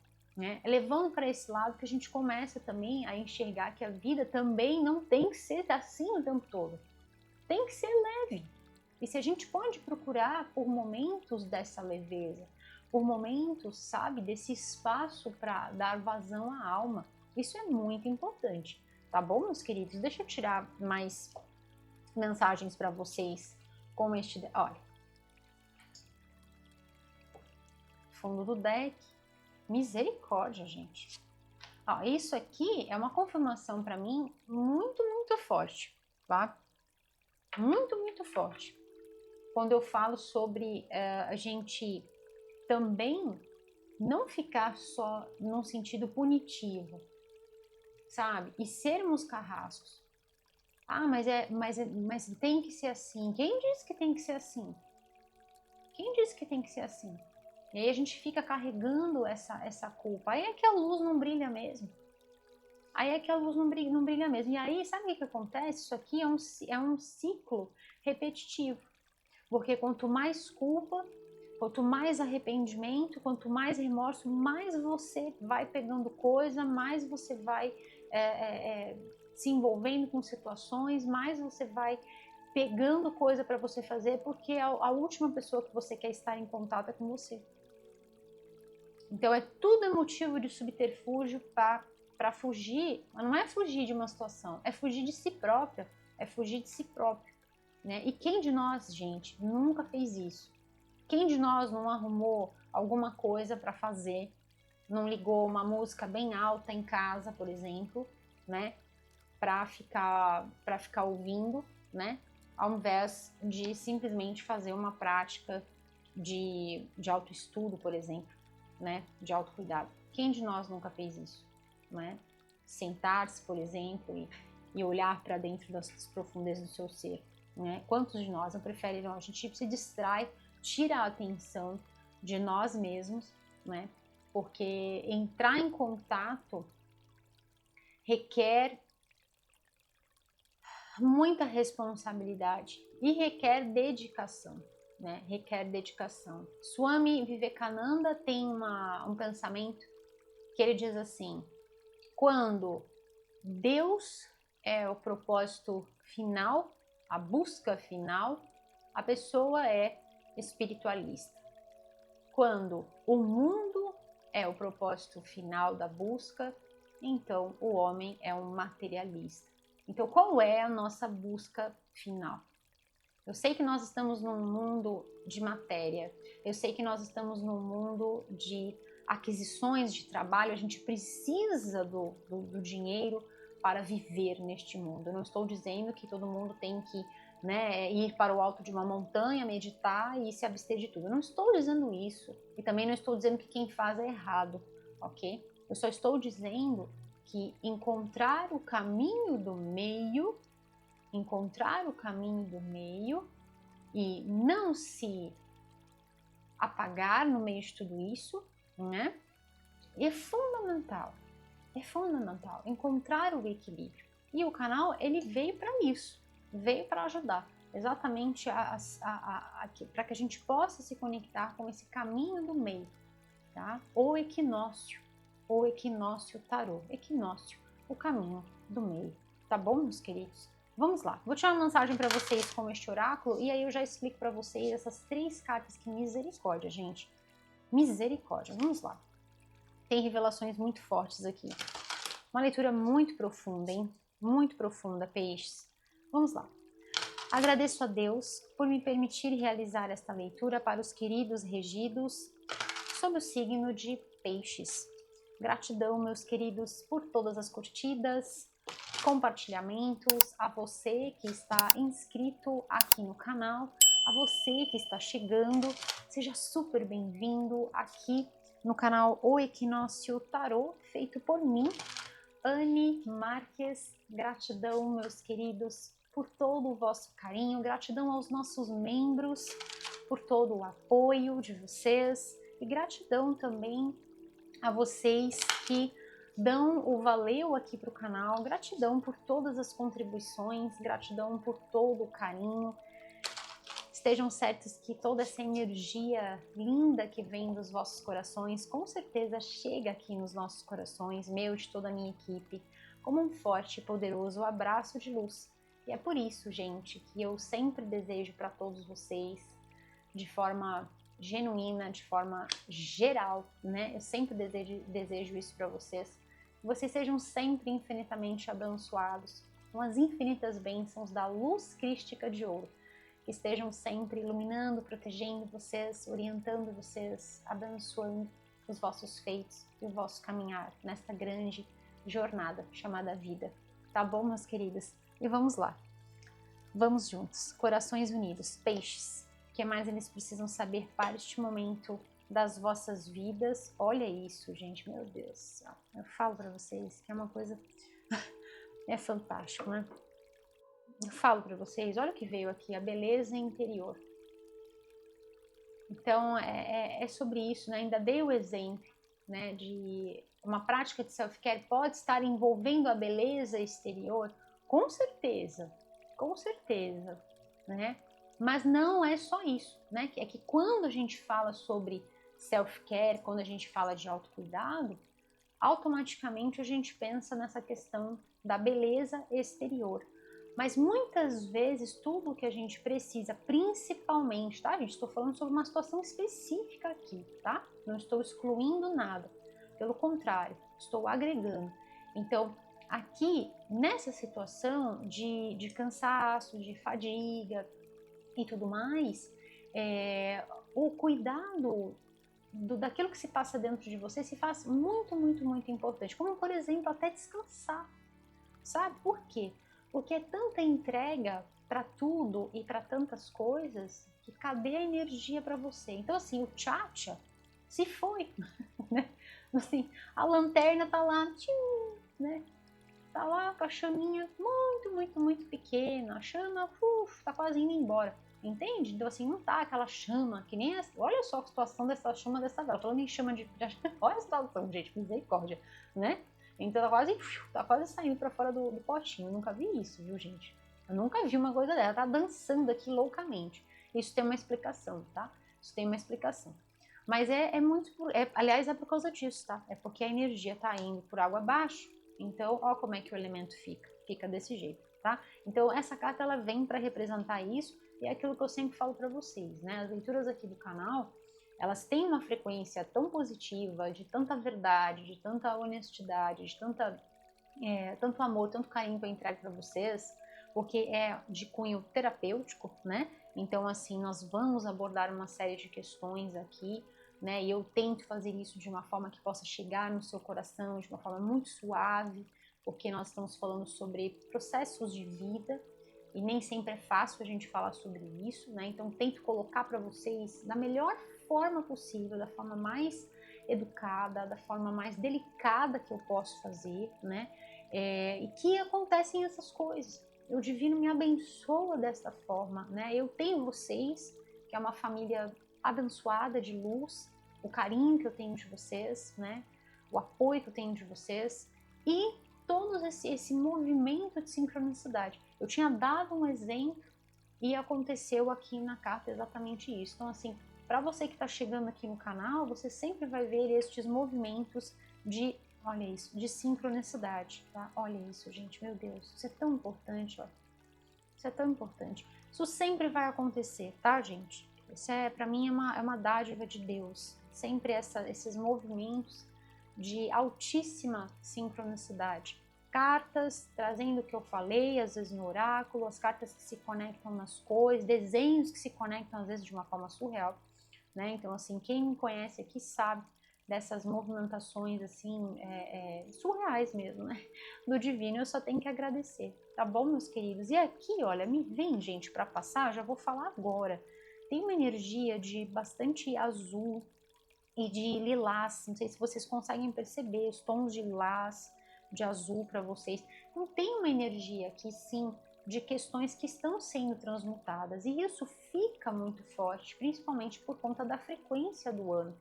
A: Levando para esse lado que a gente começa também a enxergar que a vida também não tem que ser assim o tempo todo. Tem que ser leve. E se a gente pode procurar por momentos dessa leveza, por momentos, sabe, desse espaço para dar vazão à alma, isso é muito importante. Tá bom, meus queridos? Deixa eu tirar mais mensagens para vocês com este... Olha. Fundo do deck. Misericórdia, gente. Ó, isso aqui é uma confirmação para mim muito, muito forte, tá? Muito, muito forte. Quando eu falo sobre a gente também não ficar só num sentido punitivo, sabe? E sermos carrascos. Ah, mas tem que ser assim. Quem disse que tem que ser assim? Quem disse que tem que ser assim? E aí a gente fica carregando essa culpa. Aí é que a luz não brilha mesmo. Aí é que a luz não brilha mesmo. E aí, sabe o que acontece? Isso aqui é um ciclo repetitivo. Porque quanto mais culpa, quanto mais arrependimento, quanto mais remorso, mais você vai pegando coisa, mais você vai se envolvendo com situações, mais você vai pegando coisa para você fazer, porque a última pessoa que você quer estar em contato é com você. Então tudo motivo de subterfúgio para fugir, mas não é fugir de uma situação, é fugir de si própria, é fugir de si próprio, né? E quem de nós, gente, nunca fez isso? Quem de nós não arrumou alguma coisa para fazer, não ligou uma música bem alta em casa, por exemplo, né? Para ficar ouvindo, né? Ao invés de simplesmente fazer uma prática de autoestudo, por exemplo, né? De autocuidado. Quem de nós nunca fez isso, né? Sentar-se, por exemplo, e olhar para dentro das profundezas do seu ser, né? Quantos de nós não preferem? Não, a gente se distrai, tira a atenção de nós mesmos, né? Porque entrar em contato requer muita responsabilidade e requer dedicação, né? Requer dedicação. Swami Vivekananda tem um pensamento que ele diz assim: quando Deus é o propósito final, a busca final, a pessoa é espiritualista. Quando o mundo é o propósito final da busca, então o homem é um materialista. Então, qual é a nossa busca final? Eu sei que nós estamos num mundo de matéria, eu sei que nós estamos num mundo de aquisições de trabalho, a gente precisa do dinheiro para viver neste mundo. Eu não estou dizendo que todo mundo tem que ir para o alto de uma montanha, meditar e se abster de tudo. Eu não estou dizendo isso. E também não estou dizendo que quem faz é errado, ok? Eu só estou dizendo que encontrar o caminho do meio e não se apagar no meio de tudo isso, né? E é fundamental encontrar o equilíbrio. E o canal, ele veio para isso, veio para ajudar, exatamente para que a gente possa se conectar com esse caminho do meio, tá? O equinócio tarô, equinócio, o caminho do meio, tá bom, meus queridos? Vamos lá, vou tirar uma mensagem para vocês com este oráculo e aí eu já explico para vocês essas 3 cartas. Que misericórdia, gente, misericórdia. Vamos lá, tem revelações muito fortes aqui, uma leitura muito profunda, hein? Muito profunda, peixes. Vamos lá. Agradeço a Deus por me permitir realizar esta leitura para os queridos regidos sob o signo de peixes. Gratidão, meus queridos, por todas as curtidas, compartilhamentos, a você que está inscrito aqui no canal, a você que está chegando, seja super bem-vindo aqui no canal O Equinócio Tarô, feito por mim, Anne Marques. Gratidão, meus queridos, por todo o vosso carinho, gratidão aos nossos membros, por todo o apoio de vocês, e gratidão também a vocês que dão o valeu aqui para o canal, gratidão por todas as contribuições, gratidão por todo o carinho. Estejam certos que toda essa energia linda que vem dos vossos corações, com certeza chega aqui nos nossos corações, meu e de toda a minha equipe, como um forte e poderoso abraço de luz. E é por isso, gente, que eu sempre desejo para todos vocês, de forma genuína, de forma geral, né? Eu sempre desejo isso para vocês. Que vocês sejam sempre infinitamente abençoados, com as infinitas bênçãos da luz crística de ouro, que estejam sempre iluminando, protegendo vocês, orientando vocês, abençoando os vossos feitos e o vosso caminhar nesta grande jornada chamada vida. Tá bom, meus queridos? E vamos lá. Vamos juntos. Corações unidos. Peixes. O que mais eles precisam saber para este momento das vossas vidas? Olha isso, gente. Meu Deus do céu. Eu falo para vocês que é uma coisa... é fantástico, né? Eu falo para vocês, olha o que veio aqui, a beleza interior. Então, é sobre isso, né? Ainda dei o exemplo, né, de uma prática de self-care pode estar envolvendo a beleza exterior, com certeza, né? Mas não é só isso, né? É que quando a gente fala sobre self-care, quando a gente fala de autocuidado, automaticamente a gente pensa nessa questão da beleza exterior. Mas muitas vezes tudo o que a gente precisa, principalmente, tá, gente? Estou falando sobre uma situação específica aqui, tá? Não estou excluindo nada. Pelo contrário, estou agregando. Então, aqui, nessa situação de cansaço, de fadiga e tudo mais, o cuidado daquilo que se passa dentro de você se faz muito, muito, muito importante. Como, por exemplo, até descansar, sabe? Por quê? Porque é tanta entrega para tudo e para tantas coisas que cadê a energia para você? Então, assim, o tchatcha se foi, né? Assim, a lanterna tá lá, tchim, né? Tá lá com a chaminha muito, muito, muito pequena, a chama, tá quase indo embora, entende? Então, assim, não tá aquela chama que nem essa. Olha só a situação dessa chama dessa vela, falando em chama de olha a situação, gente, misericórdia, né? Então tá quase saindo para fora do potinho. Eu nunca vi isso, viu, gente? Eu nunca vi uma coisa dela. Tá dançando aqui loucamente. Isso tem uma explicação, tá? Isso tem uma explicação. Mas muito... aliás, é por causa disso, tá? É porque a energia tá indo por água abaixo. Então, ó como é que o elemento fica. Fica desse jeito, tá? Então, essa carta, ela vem para representar isso. E é aquilo que eu sempre falo para vocês, né? As leituras aqui do canal, elas têm uma frequência tão positiva, de tanta verdade, de tanta honestidade, de tanto amor, tanto carinho que eu entrego para vocês, porque é de cunho terapêutico, né? Então, assim, nós vamos abordar uma série de questões aqui, né? E eu tento fazer isso de uma forma que possa chegar no seu coração, de uma forma muito suave, porque nós estamos falando sobre processos de vida, e nem sempre é fácil a gente falar sobre isso, né? Então, tento colocar para vocês da melhor forma possível, da forma mais educada, da forma mais delicada que eu posso fazer, né? E que acontecem essas coisas. O divino me abençoa desta forma, né? Eu tenho vocês, que é uma família abençoada de luz, o carinho que eu tenho de vocês, né? O apoio que eu tenho de vocês e todo esse movimento de sincronicidade. Eu tinha dado um exemplo e aconteceu aqui na carta exatamente isso. Então, assim, para você que está chegando aqui no canal, você sempre vai ver estes movimentos de, olha isso, de sincronicidade, tá? Olha isso, gente, meu Deus, isso é tão importante, ó. Isso é tão importante. Isso sempre vai acontecer, tá, gente? Isso para mim, é uma dádiva de Deus. Sempre esses movimentos de altíssima sincronicidade. Cartas trazendo o que eu falei, às vezes no oráculo, as cartas que se conectam nas cores, desenhos que se conectam às vezes de uma forma surreal, né? Então, assim, quem me conhece aqui sabe dessas movimentações, assim, surreais mesmo, né? Do divino, eu só tenho que agradecer, tá bom, meus queridos? E aqui, olha, me vem, gente, para passar, já vou falar agora. Tem uma energia de bastante azul e de lilás, não sei se vocês conseguem perceber os tons de lilás, de azul para vocês. Então tem uma energia aqui, sim, de questões que estão sendo transmutadas, e isso fica muito forte, principalmente por conta da frequência do ano,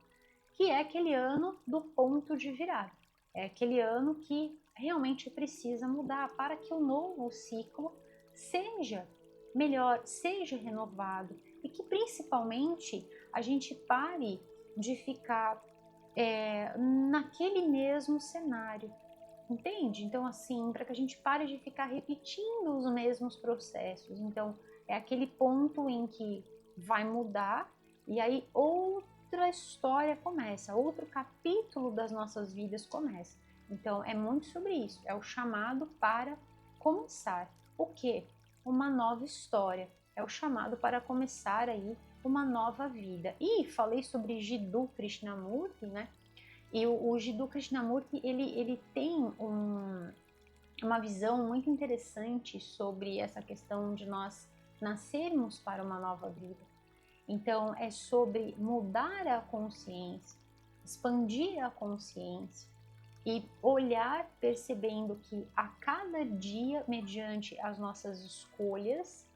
A: que é aquele ano do ponto de virada. É aquele ano que realmente precisa mudar para que o novo ciclo seja melhor, seja renovado e que principalmente a gente pare de ficar naquele mesmo cenário, entende? Então, assim, para que a gente pare de ficar repetindo os mesmos processos. Então, é aquele ponto em que vai mudar e aí outra história começa, outro capítulo das nossas vidas começa. Então, é muito sobre isso, é o chamado para começar. O quê? Uma nova história. É o chamado para começar aí uma nova vida. E falei sobre Jiddu Krishnamurti, né? E o Jiddu Krishnamurti, ele tem uma visão muito interessante sobre essa questão de nós nascermos para uma nova vida. Então, é sobre mudar a consciência, expandir a consciência e olhar percebendo que a cada dia, mediante as nossas escolhas,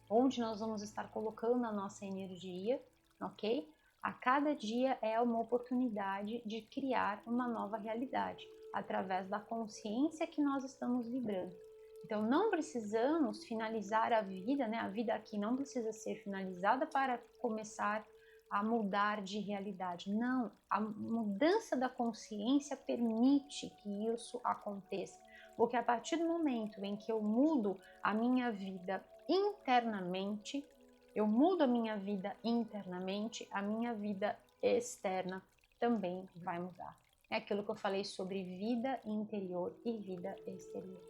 A: onde nós vamos estar colocando a nossa energia, ok? A cada dia é uma oportunidade de criar uma nova realidade, através da consciência que nós estamos vibrando. Então não precisamos finalizar a vida, né? A vida aqui não precisa ser finalizada para começar a mudar de realidade. Não, a mudança da consciência permite que isso aconteça. Porque a partir do momento em que eu mudo a minha vida internamente, eu mudo a minha vida internamente, a minha vida externa também vai mudar. É aquilo que eu falei sobre vida interior e vida exterior.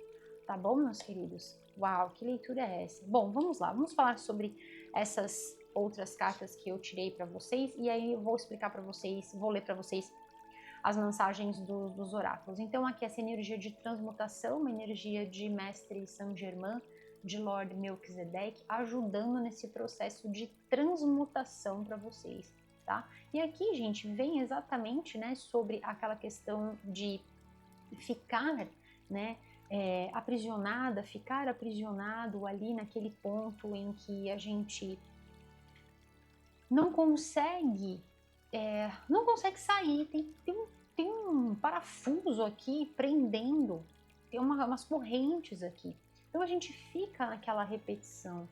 A: Tá bom, meus queridos? Uau, que leitura é essa? Bom, vamos lá, vamos falar sobre essas outras cartas que eu tirei para vocês e aí eu vou explicar para vocês, vou ler para vocês as mensagens dos oráculos. Então aqui essa energia de transmutação, uma energia de Mestre Saint Germain, de Lord Melquisedeque, ajudando nesse processo de transmutação para vocês, tá? E aqui, gente, vem exatamente, né, sobre aquela questão de ficar, né, aprisionada, ficar aprisionado ali naquele ponto em que a gente não consegue sair, tem um parafuso aqui prendendo, tem umas correntes aqui. Então a gente fica naquela repetição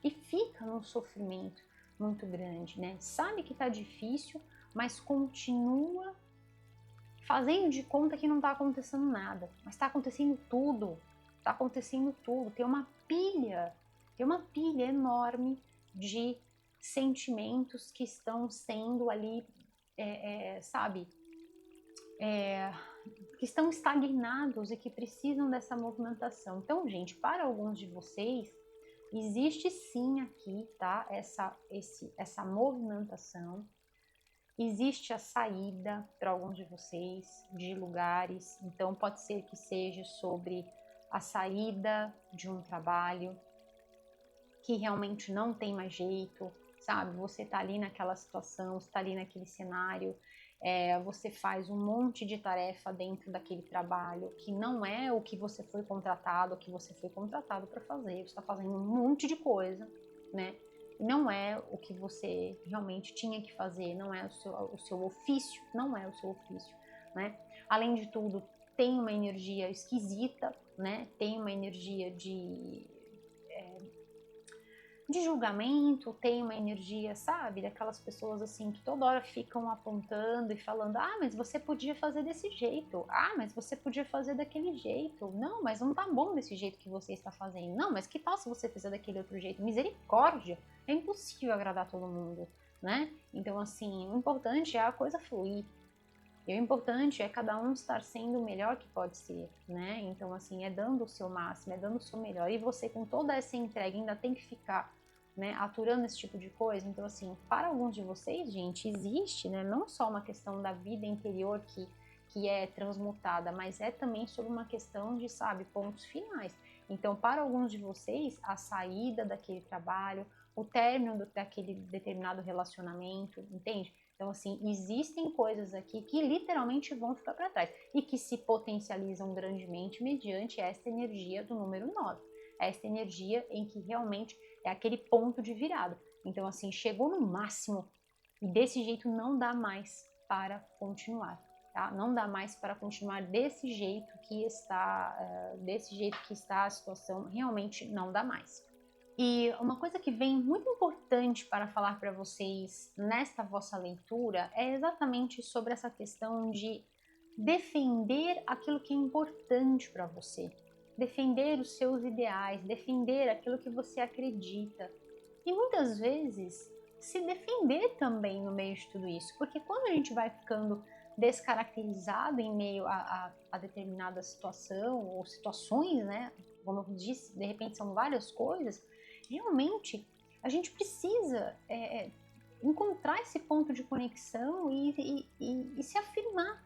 A: e fica num sofrimento muito grande, né? Sabe que tá difícil, mas continua fazendo de conta que não tá acontecendo nada. Mas tá acontecendo tudo, tá acontecendo tudo. Tem uma pilha enorme de sentimentos que estão sendo ali, sabe, que estão estagnados e que precisam dessa movimentação. Então, gente, para alguns de vocês, existe sim aqui, tá, essa movimentação, existe a saída para alguns de vocês de lugares, então pode ser que seja sobre a saída de um trabalho que realmente não tem mais jeito, sabe? Você tá ali naquela situação, está ali naquele cenário, você faz um monte de tarefa dentro daquele trabalho que não é o que você foi contratado, para fazer. Você está fazendo um monte de coisa, né? não é o que você realmente tinha que fazer, não é o seu ofício, não é o seu ofício, né? Além de tudo, tem uma energia esquisita, né? Tem uma energia de julgamento, tem uma energia, sabe, daquelas pessoas assim que toda hora ficam apontando e falando, ah, mas você podia fazer desse jeito, ah, mas você podia fazer daquele jeito, não, mas não tá bom desse jeito que você está fazendo, não, mas que tal se você fizer daquele outro jeito, misericórdia, é impossível agradar todo mundo, né? Então assim, o importante é a coisa fluir. E o importante é cada um estar sendo o melhor que pode ser, né? Então, assim, é dando o seu máximo, é dando o seu melhor. E você, com toda essa entrega, ainda tem que ficar, né, aturando esse tipo de coisa. Então, assim, para alguns de vocês, gente, existe, né, não só uma questão da vida interior que é transmutada, mas é também sobre uma questão de, sabe, pontos finais. Então, para alguns de vocês, a saída daquele trabalho, o término daquele determinado relacionamento, entende? Então, assim, existem coisas aqui que literalmente vão ficar para trás e que se potencializam grandemente mediante esta energia do número 9. Esta energia em que realmente é aquele ponto de virada. Então, assim, chegou no máximo e desse jeito não dá mais para continuar, tá? Não dá mais para continuar desse jeito que está a situação, realmente não dá mais. E uma coisa que vem muito importante para falar para vocês nesta vossa leitura é exatamente sobre essa questão de defender aquilo que é importante para você, defender os seus ideais, defender aquilo que você acredita. E muitas vezes se defender também no meio de tudo isso, porque quando a gente vai ficando descaracterizado em meio a determinada situação ou situações, né? Como eu disse, de repente são várias coisas, realmente a gente precisa encontrar esse ponto de conexão e se afirmar.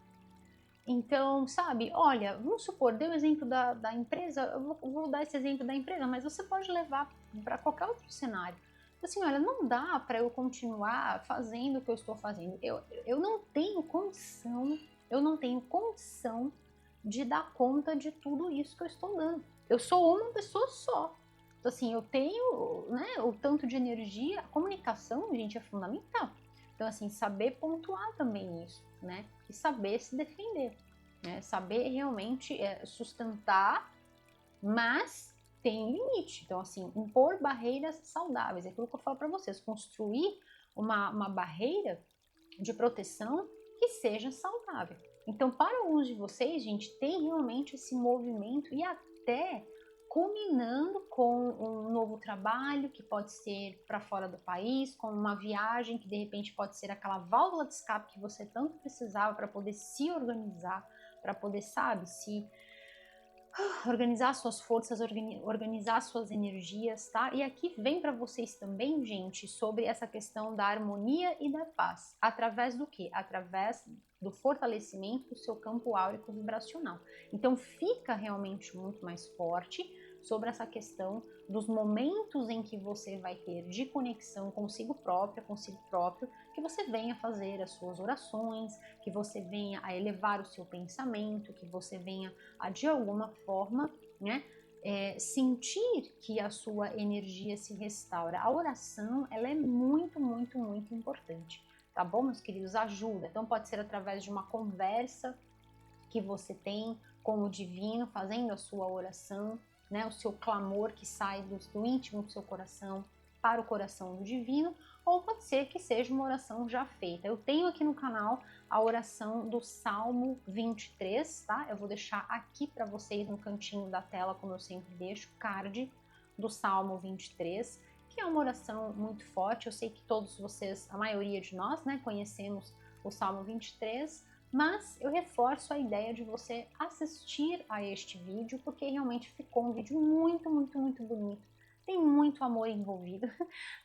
A: Então, sabe, olha, vamos supor, dei o exemplo da empresa, eu vou dar esse exemplo da empresa, mas você pode levar para qualquer outro cenário. Assim, olha, não dá para eu continuar fazendo o que eu estou fazendo. Eu não tenho condição, de dar conta de tudo isso que eu estou dando. Eu sou uma pessoa só. Então, assim, eu tenho, né, o tanto de energia, a comunicação, gente, é fundamental. Então, assim, saber pontuar também isso, né? E saber se defender, né? Saber realmente sustentar, mas tem limite. Então, assim, impor barreiras saudáveis. É aquilo que eu falo para vocês, construir uma barreira de proteção que seja saudável. Então, para alguns de vocês, gente, tem realmente esse movimento e até culminando com um novo trabalho que pode ser para fora do país, com uma viagem que de repente pode ser aquela válvula de escape que você tanto precisava para poder se organizar, para poder, sabe, se organizar suas forças, organizar suas energias, tá? E aqui vem para vocês também, gente, sobre essa questão da harmonia e da paz. Através do quê? Através do fortalecimento do seu campo áurico vibracional. Então fica realmente muito mais forte sobre essa questão dos momentos em que você vai ter de conexão consigo própria, consigo próprio, que você venha fazer as suas orações, que você venha a elevar o seu pensamento, que você venha a, de alguma forma, né, sentir que a sua energia se restaura. A oração, ela é muito, muito, muito importante, tá bom, meus queridos? Ajuda. Então pode ser através de uma conversa que você tem com o divino, fazendo a sua oração, né, o seu clamor que sai do íntimo do seu coração para o coração do divino, ou pode ser que seja uma oração já feita. Eu tenho aqui no canal a oração do Salmo 23, tá? Eu vou deixar aqui para vocês no cantinho da tela, como eu sempre deixo, card do Salmo 23, que é uma oração muito forte. Eu sei que todos vocês, a maioria de nós, né, conhecemos o Salmo 23, mas eu reforço a ideia de você assistir a este vídeo, porque realmente ficou um vídeo muito, muito, muito bonito. Tem muito amor envolvido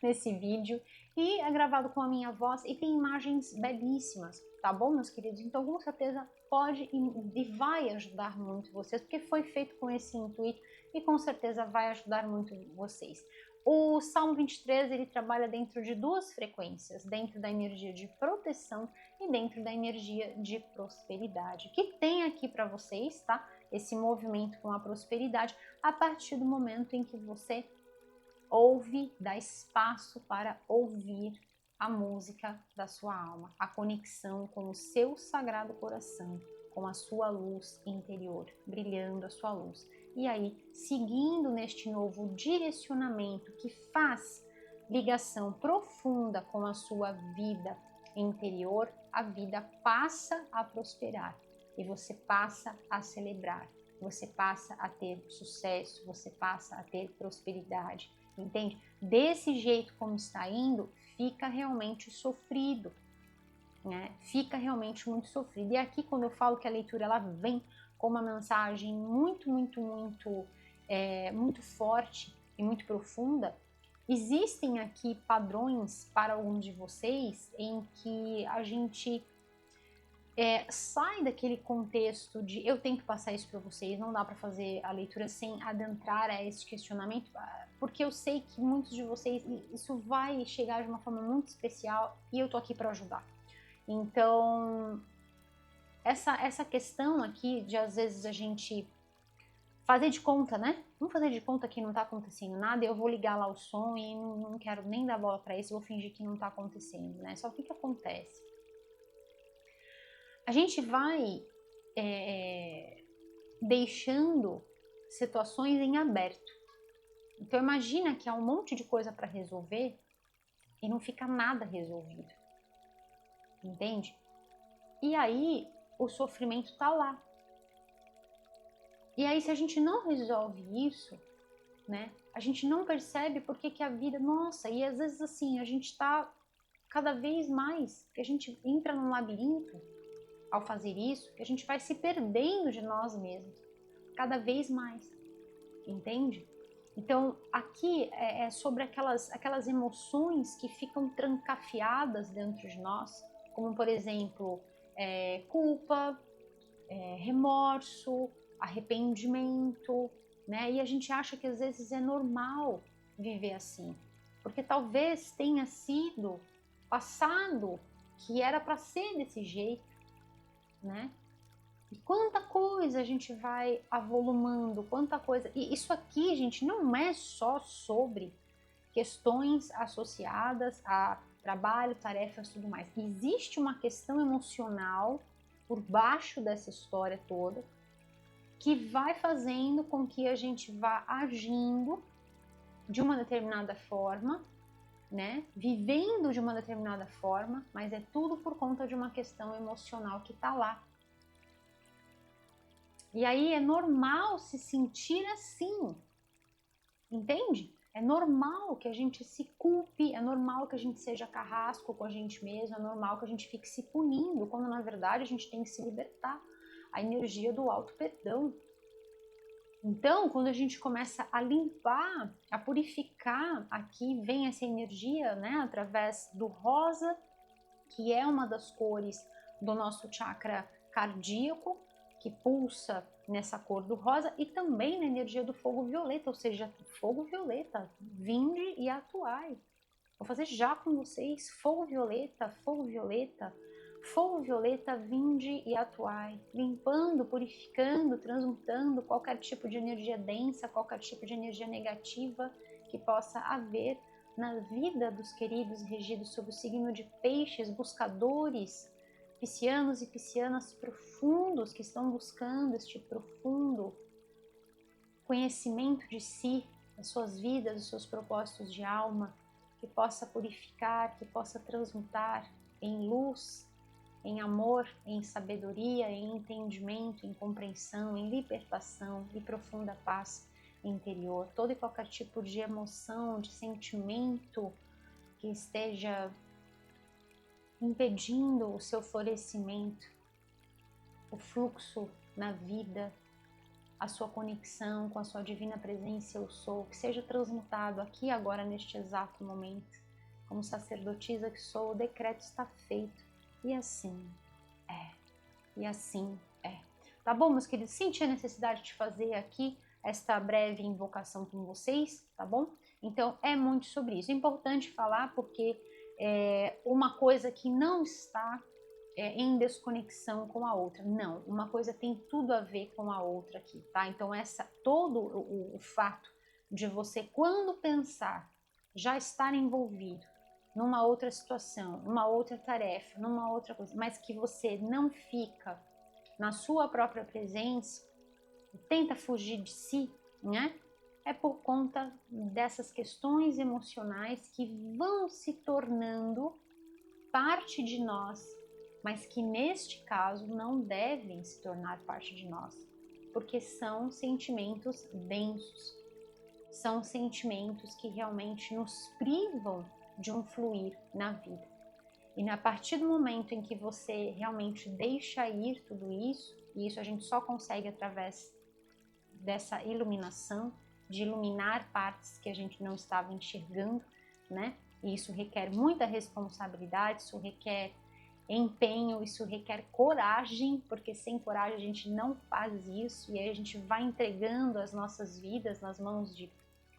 A: nesse vídeo e é gravado com a minha voz e tem imagens belíssimas, tá bom, meus queridos? Então, com certeza pode e vai ajudar muito vocês, porque foi feito com esse intuito e com certeza vai ajudar muito vocês. O Salmo 23, ele trabalha dentro de duas frequências, dentro da energia de proteção e dentro da energia de prosperidade, que tem aqui para vocês, tá? Esse movimento com a prosperidade a partir do momento em que você Ouve, dá espaço para ouvir a música da sua alma, a conexão com o seu sagrado coração, com a sua luz interior, brilhando a sua luz. E aí, seguindo neste novo direcionamento que faz ligação profunda com a sua vida interior, a vida passa a prosperar e você passa a celebrar, você passa a ter sucesso, você passa a ter prosperidade, entende? Desse jeito como está indo, fica realmente sofrido, né? Fica realmente muito sofrido. E aqui, quando eu falo que a leitura ela vem com uma mensagem muito forte e muito profunda, existem aqui padrões para alguns de vocês em que a gente sai daquele contexto de eu tenho que passar isso para vocês, não dá para fazer a leitura sem adentrar a esse questionamento, porque eu sei que muitos de vocês, isso vai chegar de uma forma muito especial e eu tô aqui para ajudar. Então, essa questão aqui de às vezes a gente fazer de conta, né? Vamos fazer de conta que não tá acontecendo nada, eu vou ligar lá o som e não quero nem dar bola para isso, vou fingir que não tá acontecendo, né? Só que acontece? A gente vai deixando situações em aberto. Então imagina que há um monte de coisa para resolver e não fica nada resolvido, entende? E aí o sofrimento tá lá. E aí se a gente não resolve isso, né? A gente não percebe porque que a vida, nossa, e às vezes assim, a gente tá cada vez mais, que a gente entra num labirinto ao fazer isso, que a gente vai se perdendo de nós mesmos, cada vez mais, entende? Então, aqui é sobre aquelas emoções que ficam trancafiadas dentro de nós, como, por exemplo, culpa, remorso, arrependimento, né? E a gente acha que às vezes é normal viver assim, porque talvez tenha sido passado que era para ser desse jeito, né? E quanta coisa a gente vai avolumando, quanta coisa. E isso aqui, gente, não é só sobre questões associadas a trabalho, tarefas e tudo mais. Existe uma questão emocional por baixo dessa história toda que vai fazendo com que a gente vá agindo de uma determinada forma, né? Vivendo de uma determinada forma, mas é tudo por conta de uma questão emocional que tá lá. E aí é normal se sentir assim, entende? É normal que a gente se culpe, é normal que a gente seja carrasco com a gente mesmo, é normal que a gente fique se punindo, quando na verdade a gente tem que se libertar. A energia do auto-perdão. Então, quando a gente começa a limpar, a purificar, aqui vem essa energia, né, através do rosa, que é uma das cores do nosso chakra cardíaco, que pulsa nessa cor do rosa, e também na energia do fogo violeta, ou seja, fogo violeta, vinde e atuai. Vou fazer já com vocês, fogo violeta, fogo violeta, fogo violeta, vinde e atuai, limpando, purificando, transmutando qualquer tipo de energia densa, qualquer tipo de energia negativa que possa haver na vida dos queridos regidos sob o signo de peixes, buscadores, piscianos e piscianas profundos que estão buscando este profundo conhecimento de si, das suas vidas, dos seus propósitos de alma, que possa purificar, que possa transmutar em luz, em amor, em sabedoria, em entendimento, em compreensão, em libertação e profunda paz interior. Todo e qualquer tipo de emoção, de sentimento que esteja impedindo o seu florescimento, o fluxo na vida, a sua conexão com a sua divina presença, eu sou, que seja transmutado aqui agora neste exato momento. Como sacerdotisa que sou, o decreto está feito. E assim é. E assim é. Tá bom, meus queridos? Senti a necessidade de fazer aqui esta breve invocação com vocês, tá bom? Então, é muito sobre isso. É importante falar porque uma coisa que não está em desconexão com a outra. Não, uma coisa tem tudo a ver com a outra aqui, tá? Então, todo o fato de você, quando pensar, já estar envolvido numa outra situação, numa outra tarefa, numa outra coisa, mas que você não fica na sua própria presença, tenta fugir de si, né? É por conta dessas questões emocionais que vão se tornando parte de nós, mas que neste caso não devem se tornar parte de nós, porque são sentimentos densos, são sentimentos que realmente nos privam de um fluir na vida. E a partir do momento em que você realmente deixa ir tudo isso, e isso a gente só consegue através dessa iluminação, de iluminar partes que a gente não estava enxergando, né? E isso requer muita responsabilidade, isso requer empenho, isso requer coragem, porque sem coragem a gente não faz isso, e aí a gente vai entregando as nossas vidas nas mãos de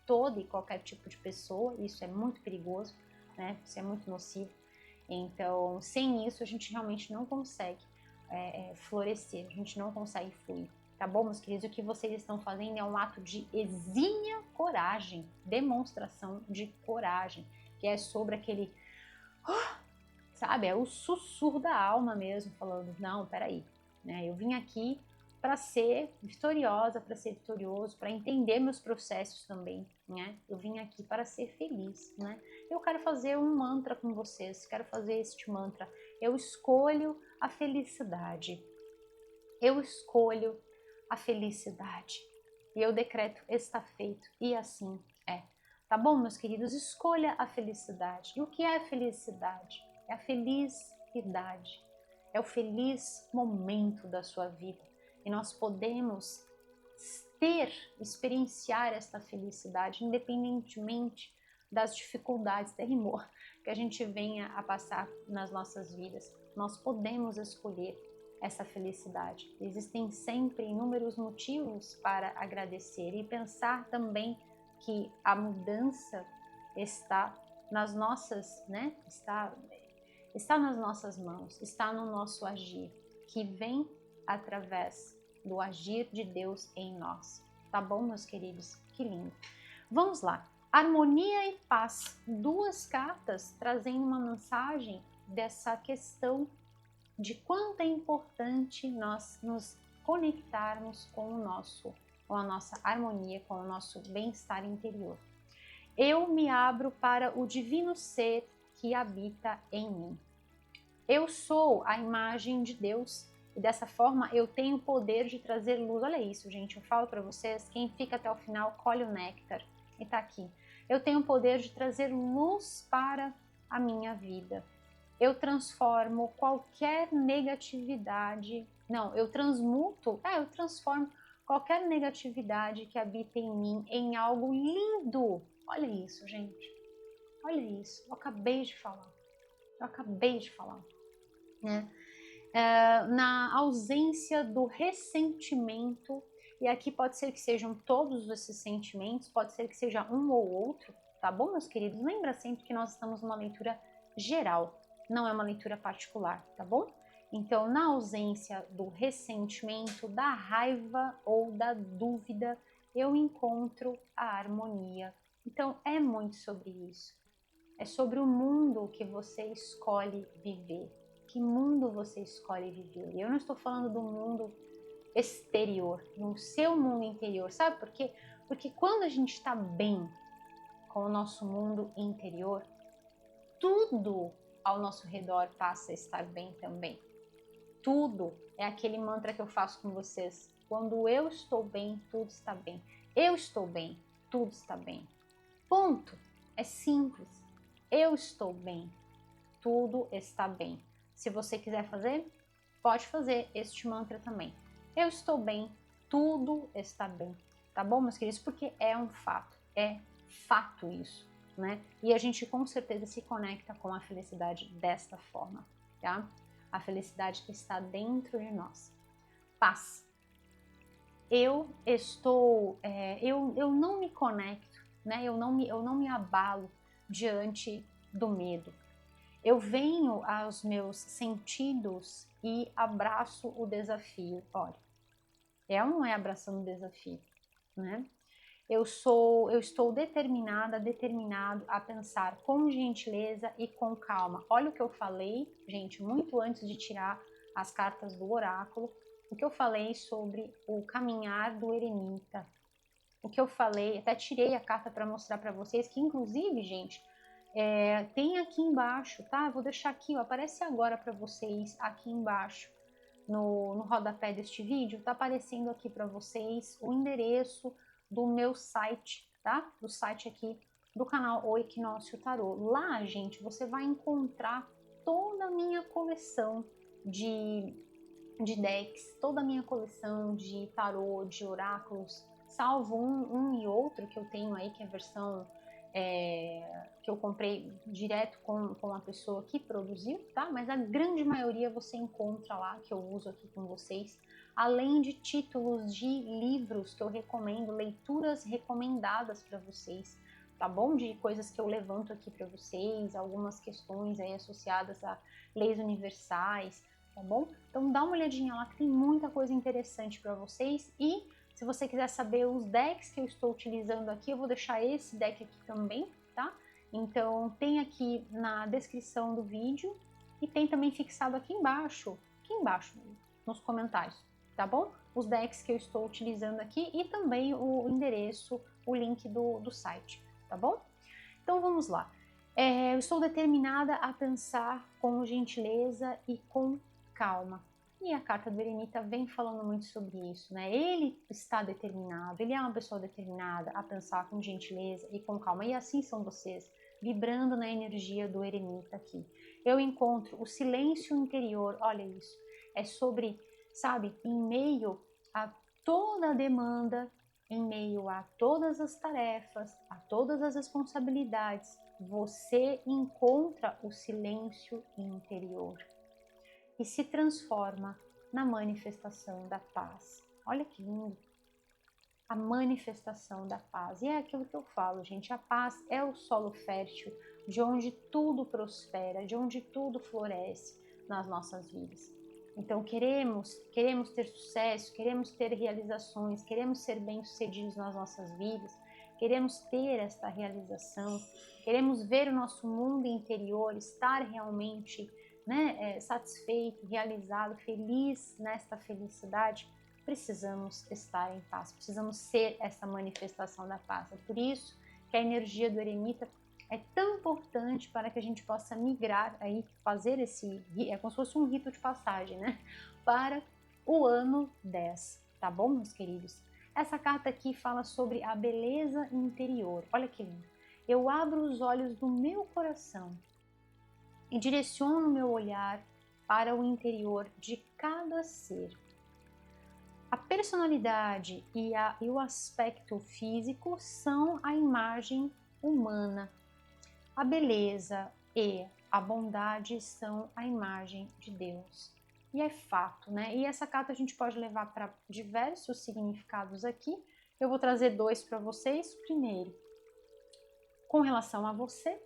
A: todo e qualquer tipo de pessoa, isso é muito perigoso, né? Isso é muito nocivo. Então, sem isso a gente realmente não consegue florescer, a gente não consegue fluir. Tá bom, meus queridos? O que vocês estão fazendo é um ato de exímia coragem, demonstração de coragem, que é sobre aquele, sabe, é o sussurro da alma mesmo, falando, não, peraí, né? Eu vim aqui para ser vitoriosa, para ser vitorioso, para entender meus processos também, né? Eu vim aqui para ser feliz, né? Eu quero fazer um mantra com vocês, quero fazer este mantra. Eu escolho a felicidade. Eu escolho a felicidade. E eu decreto, está feito, e assim é. Tá bom, meus queridos? Escolha a felicidade. E o que é a felicidade? É a felicidade. É o feliz momento da sua vida. E nós podemos experienciar esta felicidade, independentemente das dificuldades, rimor, que a gente venha a passar nas nossas vidas. Nós podemos escolher essa felicidade. Existem sempre inúmeros motivos para agradecer e pensar também que a mudança está nas nossas, né? Está nas nossas mãos, está no nosso agir, que vem através do agir de Deus em nós. Tá bom, meus queridos? Que lindo. Vamos lá. Harmonia e paz. Duas cartas trazendo uma mensagem dessa questão de quanto é importante nós nos conectarmos com a nossa harmonia, com o nosso bem-estar interior. Eu me abro para o divino ser que habita em mim. Eu sou a imagem de Deus e dessa forma eu tenho o poder de trazer luz. Olha isso, gente, eu falo para vocês, quem fica até o final colhe o néctar e tá aqui. Eu tenho o poder de trazer luz para a minha vida. Eu transformo qualquer negatividade, eu transformo qualquer negatividade que habita em mim em algo lindo. Olha isso, gente. Olha isso. Eu acabei de falar. Né? Na ausência do ressentimento, e aqui pode ser que sejam todos esses sentimentos, pode ser que seja um ou outro, tá bom, meus queridos? Lembra sempre que nós estamos numa leitura geral, não é uma leitura particular, tá bom? Então, na ausência do ressentimento, da raiva ou da dúvida, eu encontro a harmonia. Então, é muito sobre isso. É sobre o mundo que você escolhe viver. Que mundo você escolhe viver? E eu não estou falando do mundo exterior, no seu mundo interior. Sabe por quê? Porque quando a gente está bem com o nosso mundo interior, tudo ao nosso redor passa a estar bem também. Tudo é aquele mantra que eu faço com vocês. Quando eu estou bem, tudo está bem. Eu estou bem, tudo está bem. Ponto. É simples. Eu estou bem, tudo está bem. Se você quiser fazer, pode fazer este mantra também. Eu estou bem, tudo está bem. Tá bom, meus queridos? Porque é um fato. É fato isso, né? E a gente com certeza se conecta com a felicidade desta forma, tá? A felicidade que está dentro de nós. Paz. Eu não me conecto, né? Eu não me abalo diante do medo. Eu venho aos meus sentidos e abraço o desafio. Olha, é ou não é abraçando o desafio, né? Eu estou determinado a pensar com gentileza e com calma. Olha o que eu falei, gente, muito antes de tirar as cartas do oráculo. O que eu falei sobre o caminhar do eremita. O que eu falei, até tirei a carta para mostrar para vocês, que inclusive, gente, tem aqui embaixo, tá? Vou deixar aqui, ó, aparece agora para vocês aqui embaixo. No rodapé deste vídeo, tá aparecendo aqui para vocês o endereço do meu site, tá? Do site aqui do canal O Equinócio Tarô. Lá, gente, você vai encontrar toda a minha coleção de decks, toda a minha coleção de tarô, de oráculos, salvo um e outro que eu tenho aí, que é a versão que eu comprei direto com a pessoa que produziu, tá? Mas a grande maioria você encontra lá, que eu uso aqui com vocês, além de títulos de livros que eu recomendo, leituras recomendadas para vocês, tá bom? De coisas que eu levanto aqui para vocês, algumas questões aí associadas a leis universais, tá bom? Então dá uma olhadinha lá que tem muita coisa interessante para vocês. E se você quiser saber os decks que eu estou utilizando aqui, eu vou deixar esse deck aqui também, tá? Então tem aqui na descrição do vídeo e tem também fixado aqui embaixo nos comentários, tá bom? Os decks que eu estou utilizando aqui e também o endereço, o link do site, tá bom? Então vamos lá. Eu estou determinada a pensar com gentileza e com calma. E a carta do eremita vem falando muito sobre isso, né? Ele está determinado, ele é uma pessoa determinada a pensar com gentileza e com calma. E assim são vocês, vibrando na energia do eremita aqui. Eu encontro o silêncio interior, olha isso. É sobre, sabe, em meio a toda a demanda, em meio a todas as tarefas, a todas as responsabilidades, você encontra o silêncio interior e se transforma na manifestação da paz. Olha que lindo! A manifestação da paz. E é aquilo que eu falo, gente, a paz é o solo fértil de onde tudo prospera, de onde tudo floresce nas nossas vidas. Então queremos ter sucesso, queremos ter realizações, queremos ser bem-sucedidos nas nossas vidas, queremos ter esta realização, queremos ver o nosso mundo interior estar realmente satisfeito, realizado, feliz nesta felicidade. Precisamos estar em paz, precisamos ser essa manifestação da paz. É por isso que a energia do eremita é tão importante para que a gente possa migrar aí, fazer é como se fosse um rito de passagem, né? Para o ano 10, tá bom, meus queridos? Essa carta aqui fala sobre a beleza interior. Olha que lindo. Eu abro os olhos do meu coração e direciono meu olhar para o interior de cada ser. A personalidade e o aspecto físico são a imagem humana. A beleza e a bondade são a imagem de Deus. E é fato, né? E essa carta a gente pode levar para diversos significados aqui. Eu vou trazer dois para vocês. Primeiro, com relação a você.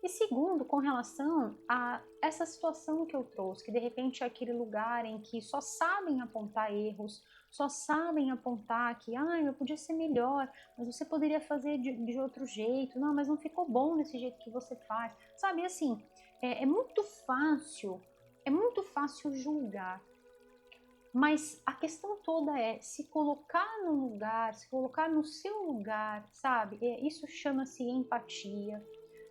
A: E segundo, com relação a essa situação que eu trouxe, que de repente é aquele lugar em que só sabem apontar erros, só sabem apontar que, eu podia ser melhor, mas você poderia fazer de outro jeito, não, mas não ficou bom desse jeito que você faz. Sabe, assim, é muito fácil julgar. Mas a questão toda é se colocar no lugar, se colocar no seu lugar, sabe? Isso chama-se empatia.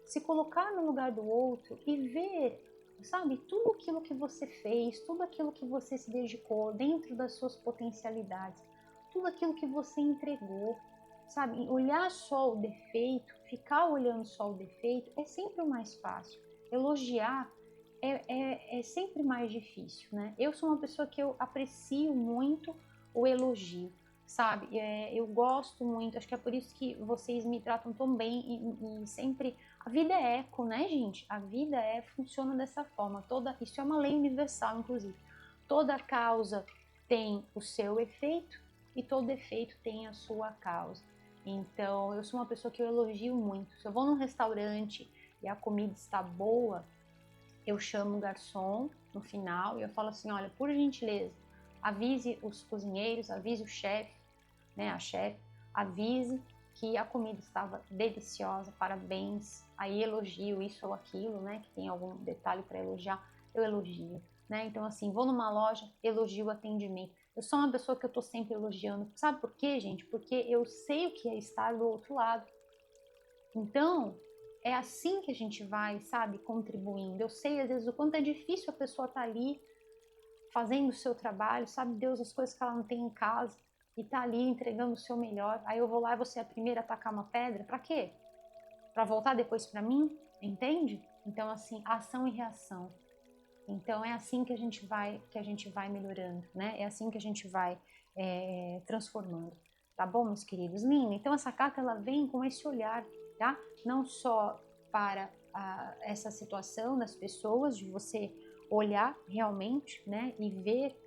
A: Se colocar no lugar do outro e ver, sabe, tudo aquilo que você fez, tudo aquilo que você se dedicou dentro das suas potencialidades, tudo aquilo que você entregou, sabe? Olhar só o defeito, ficar olhando só o defeito é sempre o mais fácil. Elogiar é sempre mais difícil, né? Eu sou uma pessoa que eu aprecio muito o elogio, sabe? Eu gosto muito, acho que é por isso que vocês me tratam tão bem e sempre... A vida é eco, né, gente? A vida funciona dessa forma. Isso é uma lei universal, inclusive. Toda causa tem o seu efeito e todo efeito tem a sua causa. Então, eu sou uma pessoa que eu elogio muito. Se eu vou num restaurante e a comida está boa, eu chamo o garçom no final e eu falo assim, olha, por gentileza, avise os cozinheiros, avise o chefe, né, a chefe, avise que a comida estava deliciosa, parabéns, aí elogio isso ou aquilo, né, que tem algum detalhe para elogiar, eu elogio, né, então assim, vou numa loja, elogio o atendimento, eu sou uma pessoa que eu tô sempre elogiando, sabe por quê, gente? Porque eu sei o que é estar do outro lado, então é assim que a gente vai, sabe, contribuindo, eu sei às vezes o quanto é difícil a pessoa estar ali, fazendo o seu trabalho, sabe Deus as coisas que ela não tem em casa, e tá ali entregando o seu melhor, aí eu vou lá e você é a primeira a atacar uma pedra, pra quê? Pra voltar depois pra mim, entende? Então assim, ação e reação. Então é assim que a gente vai melhorando, né? É assim que a gente vai transformando, tá bom, meus queridos? Linda. Então essa carta ela vem com esse olhar, tá? Não só para essa situação das pessoas, de você olhar realmente, né? E ver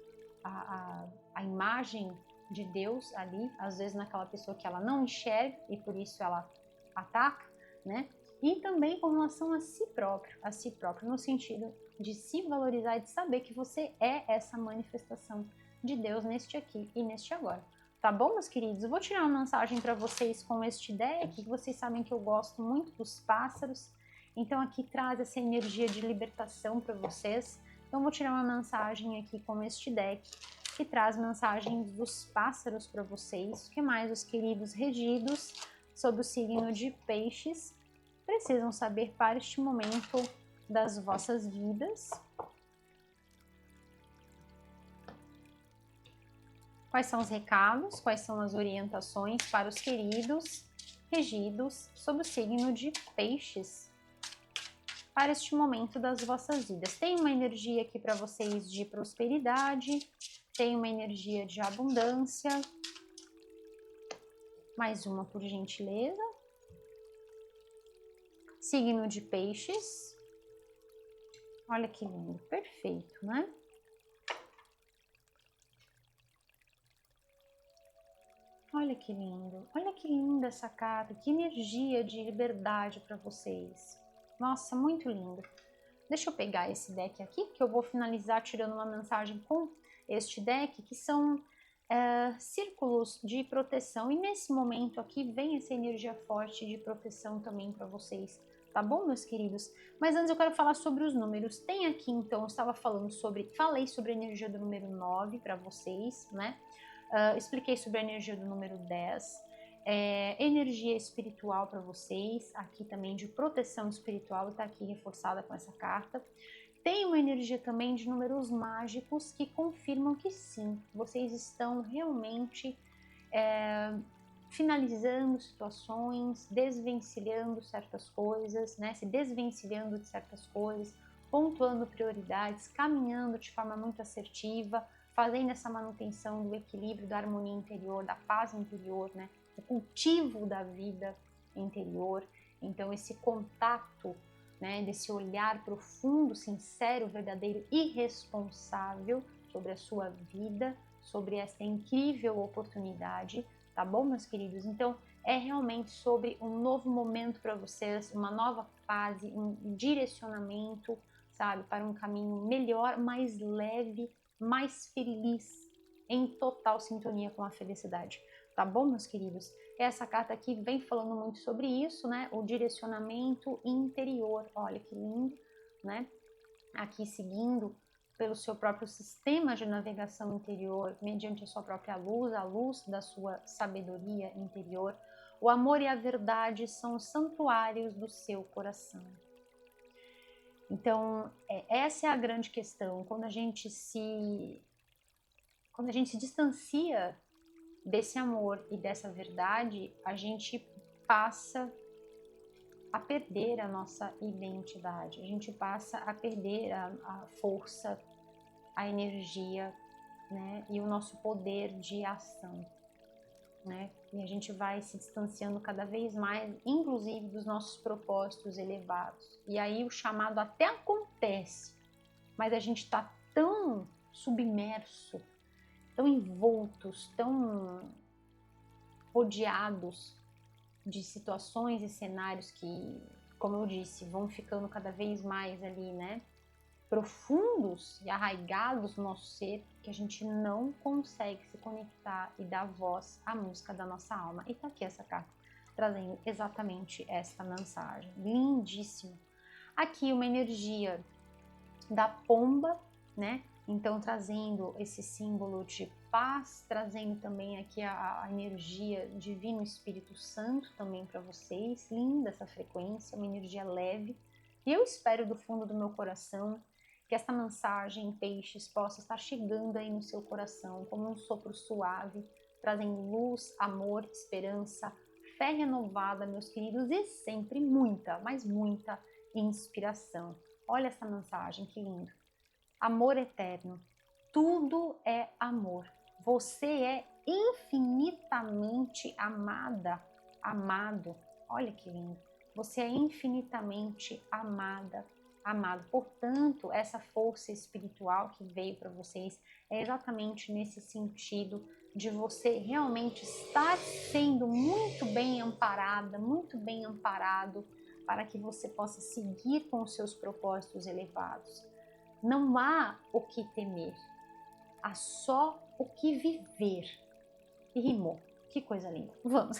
A: a imagem de Deus ali, às vezes naquela pessoa que ela não enxerga e por isso ela ataca, né? E também com relação a si próprio, no sentido de se valorizar e de saber que você é essa manifestação de Deus neste aqui e neste agora. Tá bom, meus queridos? Eu vou tirar uma mensagem para vocês com este deck, que vocês sabem que eu gosto muito dos pássaros, então aqui traz essa energia de libertação para vocês. Então vou tirar uma mensagem aqui com este deck, que traz mensagens dos pássaros para vocês. O que mais os queridos regidos sob o signo de Peixes precisam saber para este momento das vossas vidas? Quais são os recados, quais são as orientações para os queridos regidos sob o signo de Peixes para este momento das vossas vidas? Tem uma energia aqui para vocês de prosperidade, tem uma energia de abundância. Mais uma, por gentileza. Signo de Peixes. Olha que lindo, perfeito, né? Olha que lindo, olha que linda essa carta, que energia de liberdade para vocês. Nossa, muito lindo. Deixa eu pegar esse deck aqui, que eu vou finalizar tirando uma mensagem com este deck, que são círculos de proteção. E nesse momento aqui vem essa energia forte de proteção também para vocês. Tá bom, meus queridos? Mas antes eu quero falar sobre os números. Tem aqui, então, eu estava falando falei sobre a energia do número 9 para vocês, né? Expliquei sobre a energia do número 10, energia espiritual para vocês, aqui também de proteção espiritual, está aqui reforçada com essa carta. Tem uma energia também de números mágicos que confirmam que sim, vocês estão realmente finalizando situações, desvencilhando certas coisas, né? Se desvencilhando de certas coisas, pontuando prioridades, caminhando de forma muito assertiva, fazendo essa manutenção do equilíbrio, da harmonia interior, da paz interior, né? O cultivo da vida interior. Então esse contato, né, desse olhar profundo, sincero, verdadeiro e responsável sobre a sua vida, sobre esta incrível oportunidade, tá bom, meus queridos? Então é realmente sobre um novo momento para vocês, uma nova fase, um direcionamento, sabe, para um caminho melhor, mais leve, mais feliz, em total sintonia com a felicidade. Tá bom, meus queridos? Essa carta aqui vem falando muito sobre isso, né? O direcionamento interior. Olha que lindo, né? Aqui seguindo pelo seu próprio sistema de navegação interior, mediante a sua própria luz, a luz da sua sabedoria interior. O amor e a verdade são os santuários do seu coração. Então, essa é a grande questão. Quando a gente se distancia desse amor e dessa verdade, a gente passa a perder a nossa identidade, a gente passa a perder a força, a energia, né, e o nosso poder de ação, né, e a gente vai se distanciando cada vez mais, inclusive dos nossos propósitos elevados, e aí o chamado até acontece, mas a gente está tão submerso, tão envoltos, tão rodeados de situações e cenários que, como eu disse, vão ficando cada vez mais ali, né, profundos e arraigados no nosso ser, que a gente não consegue se conectar e dar voz à música da nossa alma. E tá aqui essa carta trazendo exatamente esta mensagem. Lindíssimo. Aqui uma energia da pomba, né? Então trazendo esse símbolo de paz, trazendo também aqui a energia Divino Espírito Santo também para vocês. Linda essa frequência, uma energia leve. E eu espero do fundo do meu coração que esta mensagem, peixes, possa estar chegando aí no seu coração como um sopro suave, trazendo luz, amor, esperança, fé renovada, meus queridos, e sempre muita, mas muita inspiração. Olha essa mensagem, que lindo. Amor eterno. Tudo é amor. Você é infinitamente amada, amado. Olha que lindo. Você é infinitamente amada, amado. Portanto, essa força espiritual que veio para vocês é exatamente nesse sentido de você realmente estar sendo muito bem amparada, muito bem amparado, para que você possa seguir com os seus propósitos elevados. Não há o que temer, há só o que viver. E rimou. Que coisa linda. Vamos.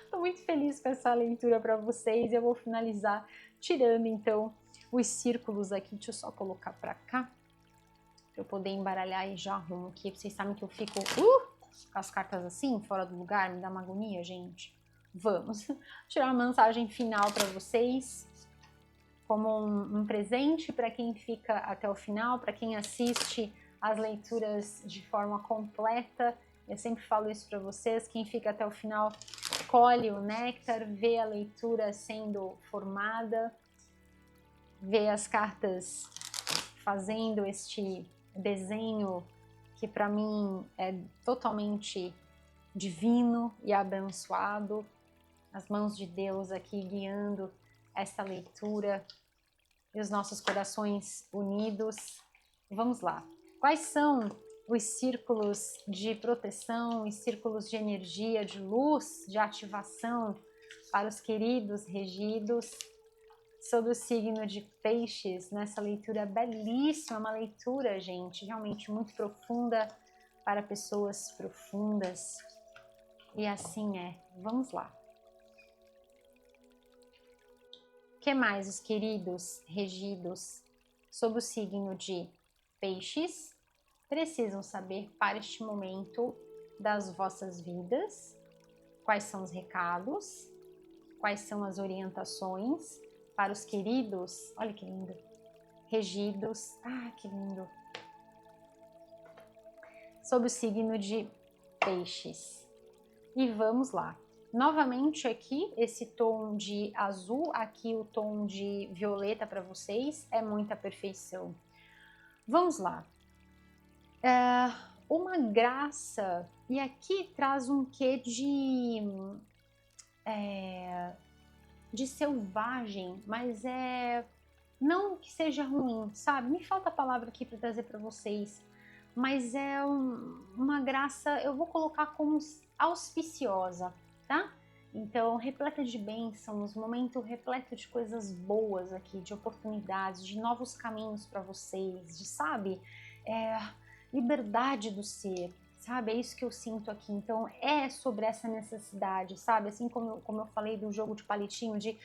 A: Estou muito feliz com essa leitura para vocês. Eu vou finalizar tirando então os círculos aqui. Deixa eu só colocar para cá, para eu poder embaralhar e já arrumo aqui. Vocês sabem que eu fico com as cartas assim, fora do lugar, me dá uma agonia, gente. Vamos tirar uma mensagem final para vocês, como um presente para quem fica até o final, para quem assiste as leituras de forma completa. Eu sempre falo isso para vocês, quem fica até o final colhe o néctar, vê a leitura sendo formada, vê as cartas fazendo este desenho que para mim é totalmente divino e abençoado, as mãos de Deus aqui guiando esta leitura e os nossos corações unidos. Vamos lá. Quais são os círculos de proteção, os círculos de energia, de luz, de ativação para os queridos regidos sob o signo de Peixes, nessa leitura belíssima, uma leitura, gente, realmente muito profunda para pessoas profundas. E assim é. Vamos lá. O que mais os queridos regidos sob o signo de Peixes precisam saber para este momento das vossas vidas? Quais são os recados? Quais são as orientações para os queridos? Olha que lindo! Regidos, que lindo! Sob o signo de Peixes. E vamos lá. Novamente aqui, esse tom de azul, aqui o tom de violeta para vocês, é muita perfeição. Vamos lá. Uma graça, e aqui traz um quê de selvagem, mas não que seja ruim, sabe? Me falta a palavra aqui para trazer para vocês, mas é uma graça, eu vou colocar como auspiciosa, tá? Então, repleta de bênçãos, momento repleto de coisas boas aqui, de oportunidades, de novos caminhos para vocês, de, sabe, liberdade do ser, sabe? É isso que eu sinto aqui. Então, é sobre essa necessidade, sabe? Assim como eu falei do jogo de palitinho, de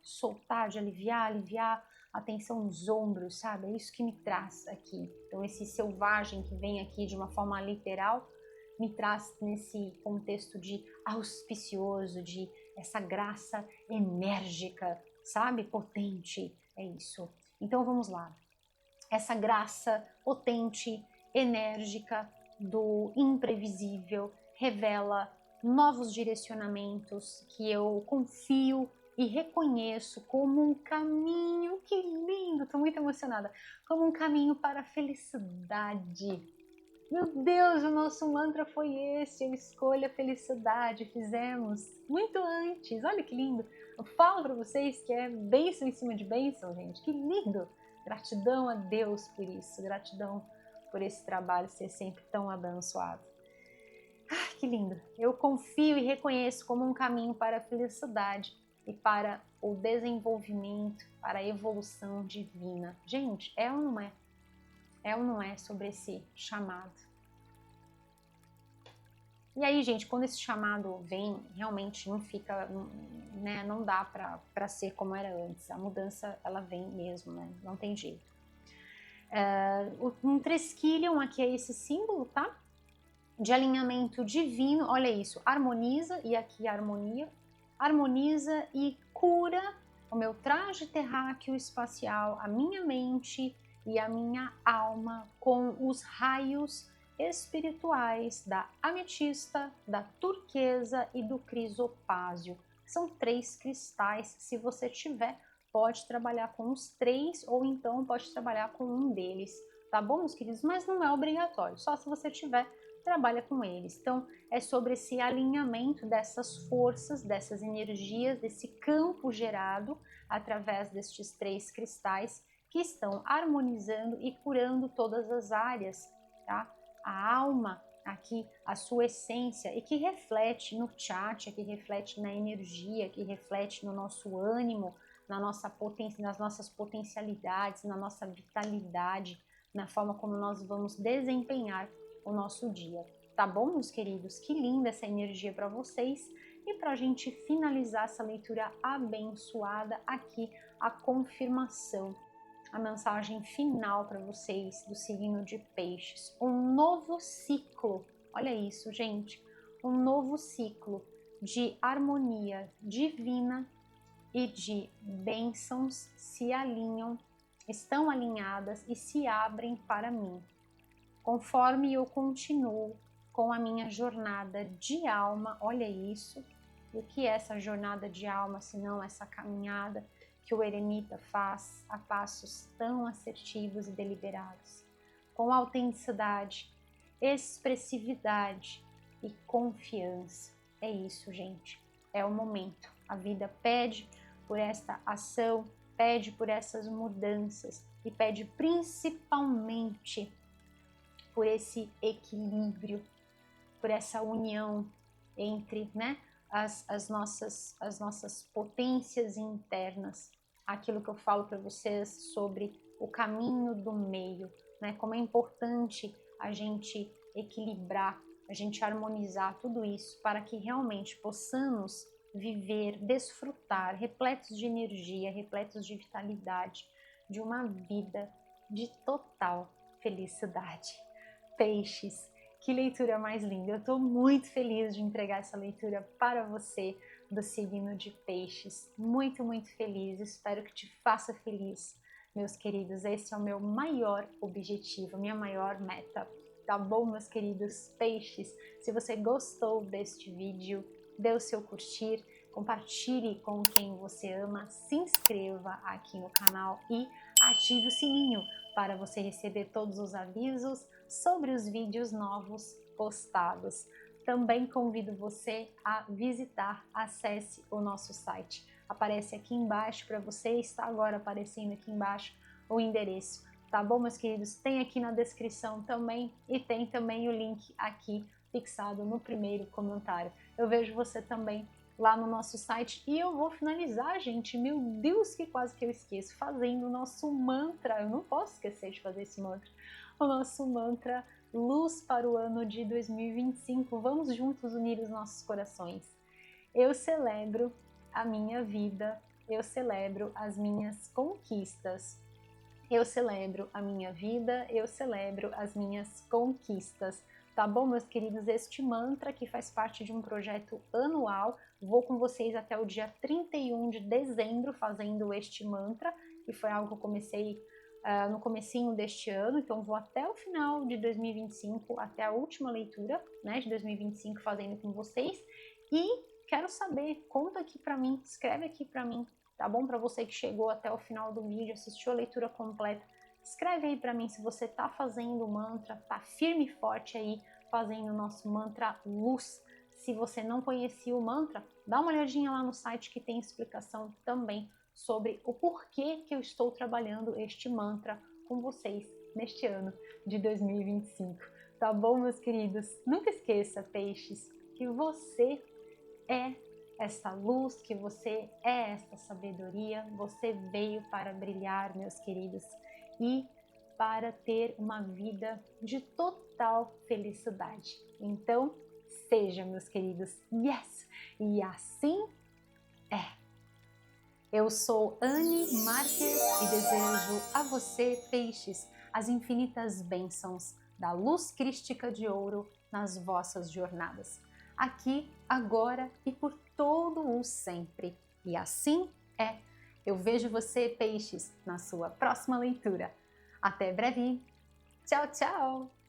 A: soltar, de aliviar a tensão nos ombros, sabe? É isso que me traz aqui. Então, esse selvagem que vem aqui de uma forma literal, me traz nesse contexto de auspicioso, de essa graça enérgica, sabe? Potente, é isso. Então, vamos lá. Essa graça potente, enérgica, do imprevisível, revela novos direcionamentos que eu confio e reconheço como um caminho, que lindo, estou muito emocionada, como um caminho para a felicidade. Meu Deus, o nosso mantra foi esse, eu escolho a felicidade, fizemos muito antes, olha que lindo. Eu falo para vocês que é bênção em cima de bênção, gente, que lindo. Gratidão a Deus por isso, gratidão por esse trabalho ser sempre tão abençoado. Que lindo! Eu confio e reconheço como um caminho para a felicidade e para o desenvolvimento, para a evolução divina. Gente, é ou não é? É ou não é sobre esse chamado? E aí, gente, quando esse chamado vem, realmente não fica, né, não dá para ser como era antes. A mudança, ela vem mesmo, né? Não tem jeito. Um Triskelion aqui é esse símbolo, tá? De alinhamento divino, olha isso, harmoniza, e aqui harmonia, harmoniza e cura o meu traje terráqueo espacial, a minha mente e a minha alma com os raios espirituais da ametista, da turquesa e do crisopásio. São 3 cristais, se você tiver, pode trabalhar com os 3 ou então pode trabalhar com um deles, tá bom, meus queridos? Mas não é obrigatório, só se você tiver, trabalha com eles. Então, é sobre esse alinhamento dessas forças, dessas energias, desse campo gerado através destes 3 cristais que estão harmonizando e curando todas as áreas, tá? A alma aqui, a sua essência, e que reflete no chat, que reflete na energia, que reflete no nosso ânimo, nas nossas potencialidades, na nossa vitalidade, na forma como nós vamos desempenhar o nosso dia. Tá bom, meus queridos? Que linda essa energia para vocês. E para a gente finalizar essa leitura abençoada, aqui a confirmação, a mensagem final para vocês do signo de Peixes. Um novo ciclo, olha isso, gente, um novo ciclo de harmonia divina e de bênçãos se alinham, estão alinhadas e se abrem para mim. Conforme eu continuo com a minha jornada de alma, olha isso, o que é essa jornada de alma, se não essa caminhada que o eremita faz a passos tão assertivos e deliberados, com autenticidade, expressividade e confiança. É isso, gente, é o momento. A vida pede por esta ação, pede por essas mudanças e pede principalmente por esse equilíbrio, por essa união entre, né, as nossas potências internas, aquilo que eu falo para vocês sobre o caminho do meio, né, como é importante a gente equilibrar, a gente harmonizar tudo isso para que realmente possamos viver, desfrutar, repletos de energia, repletos de vitalidade, de uma vida de total felicidade. Peixes, que leitura mais linda! Eu estou muito feliz de entregar essa leitura para você do signo de Peixes. Muito, muito feliz. Espero que te faça feliz, meus queridos. Esse é o meu maior objetivo, minha maior meta. Tá bom, meus queridos Peixes? Se você gostou deste vídeo, dê o seu curtir, compartilhe com quem você ama, se inscreva aqui no canal e ative o sininho para você receber todos os avisos sobre os vídeos novos postados. Também convido você a visitar, acesse o nosso site. Aparece aqui embaixo para você, está agora aparecendo aqui embaixo o endereço. Tá bom, meus queridos? Tem aqui na descrição também e tem também o link aqui fixado no primeiro comentário. Eu vejo você também lá no nosso site e eu vou finalizar, gente, meu Deus, que quase que eu esqueço, fazendo o nosso mantra. Eu não posso esquecer de fazer esse mantra. O nosso mantra Luz para o ano de 2025. Vamos juntos unir os nossos corações. Eu celebro a minha vida, eu celebro as minhas conquistas. Eu celebro a minha vida, eu celebro as minhas conquistas. Tá bom, meus queridos? Este mantra que faz parte de um projeto anual. Vou com vocês até o dia 31 de dezembro fazendo este mantra, que foi algo que eu comecei no comecinho deste ano, então vou até o final de 2025, até a última leitura, né, de 2025 fazendo com vocês. E quero saber, conta aqui para mim, escreve aqui para mim, tá bom? Para você que chegou até o final do vídeo, assistiu a leitura completa, escreve aí para mim se você tá fazendo o mantra, tá firme e forte aí, fazendo o nosso mantra luz. Se você não conhecia o mantra, dá uma olhadinha lá no site que tem explicação também sobre o porquê que eu estou trabalhando este mantra com vocês neste ano de 2025. Tá bom, meus queridos? Nunca esqueça, Peixes, que você é esta luz, que você é esta sabedoria, você veio para brilhar, meus queridos, e para ter uma vida de total felicidade. Então, seja, meus queridos. Yes! E assim é. Eu sou Anne Marques e desejo a você, peixes, as infinitas bênçãos da luz crística de ouro nas vossas jornadas, aqui, agora e por todo o sempre. E assim é. Eu vejo você, peixes, na sua próxima leitura. Até breve. Tchau, tchau!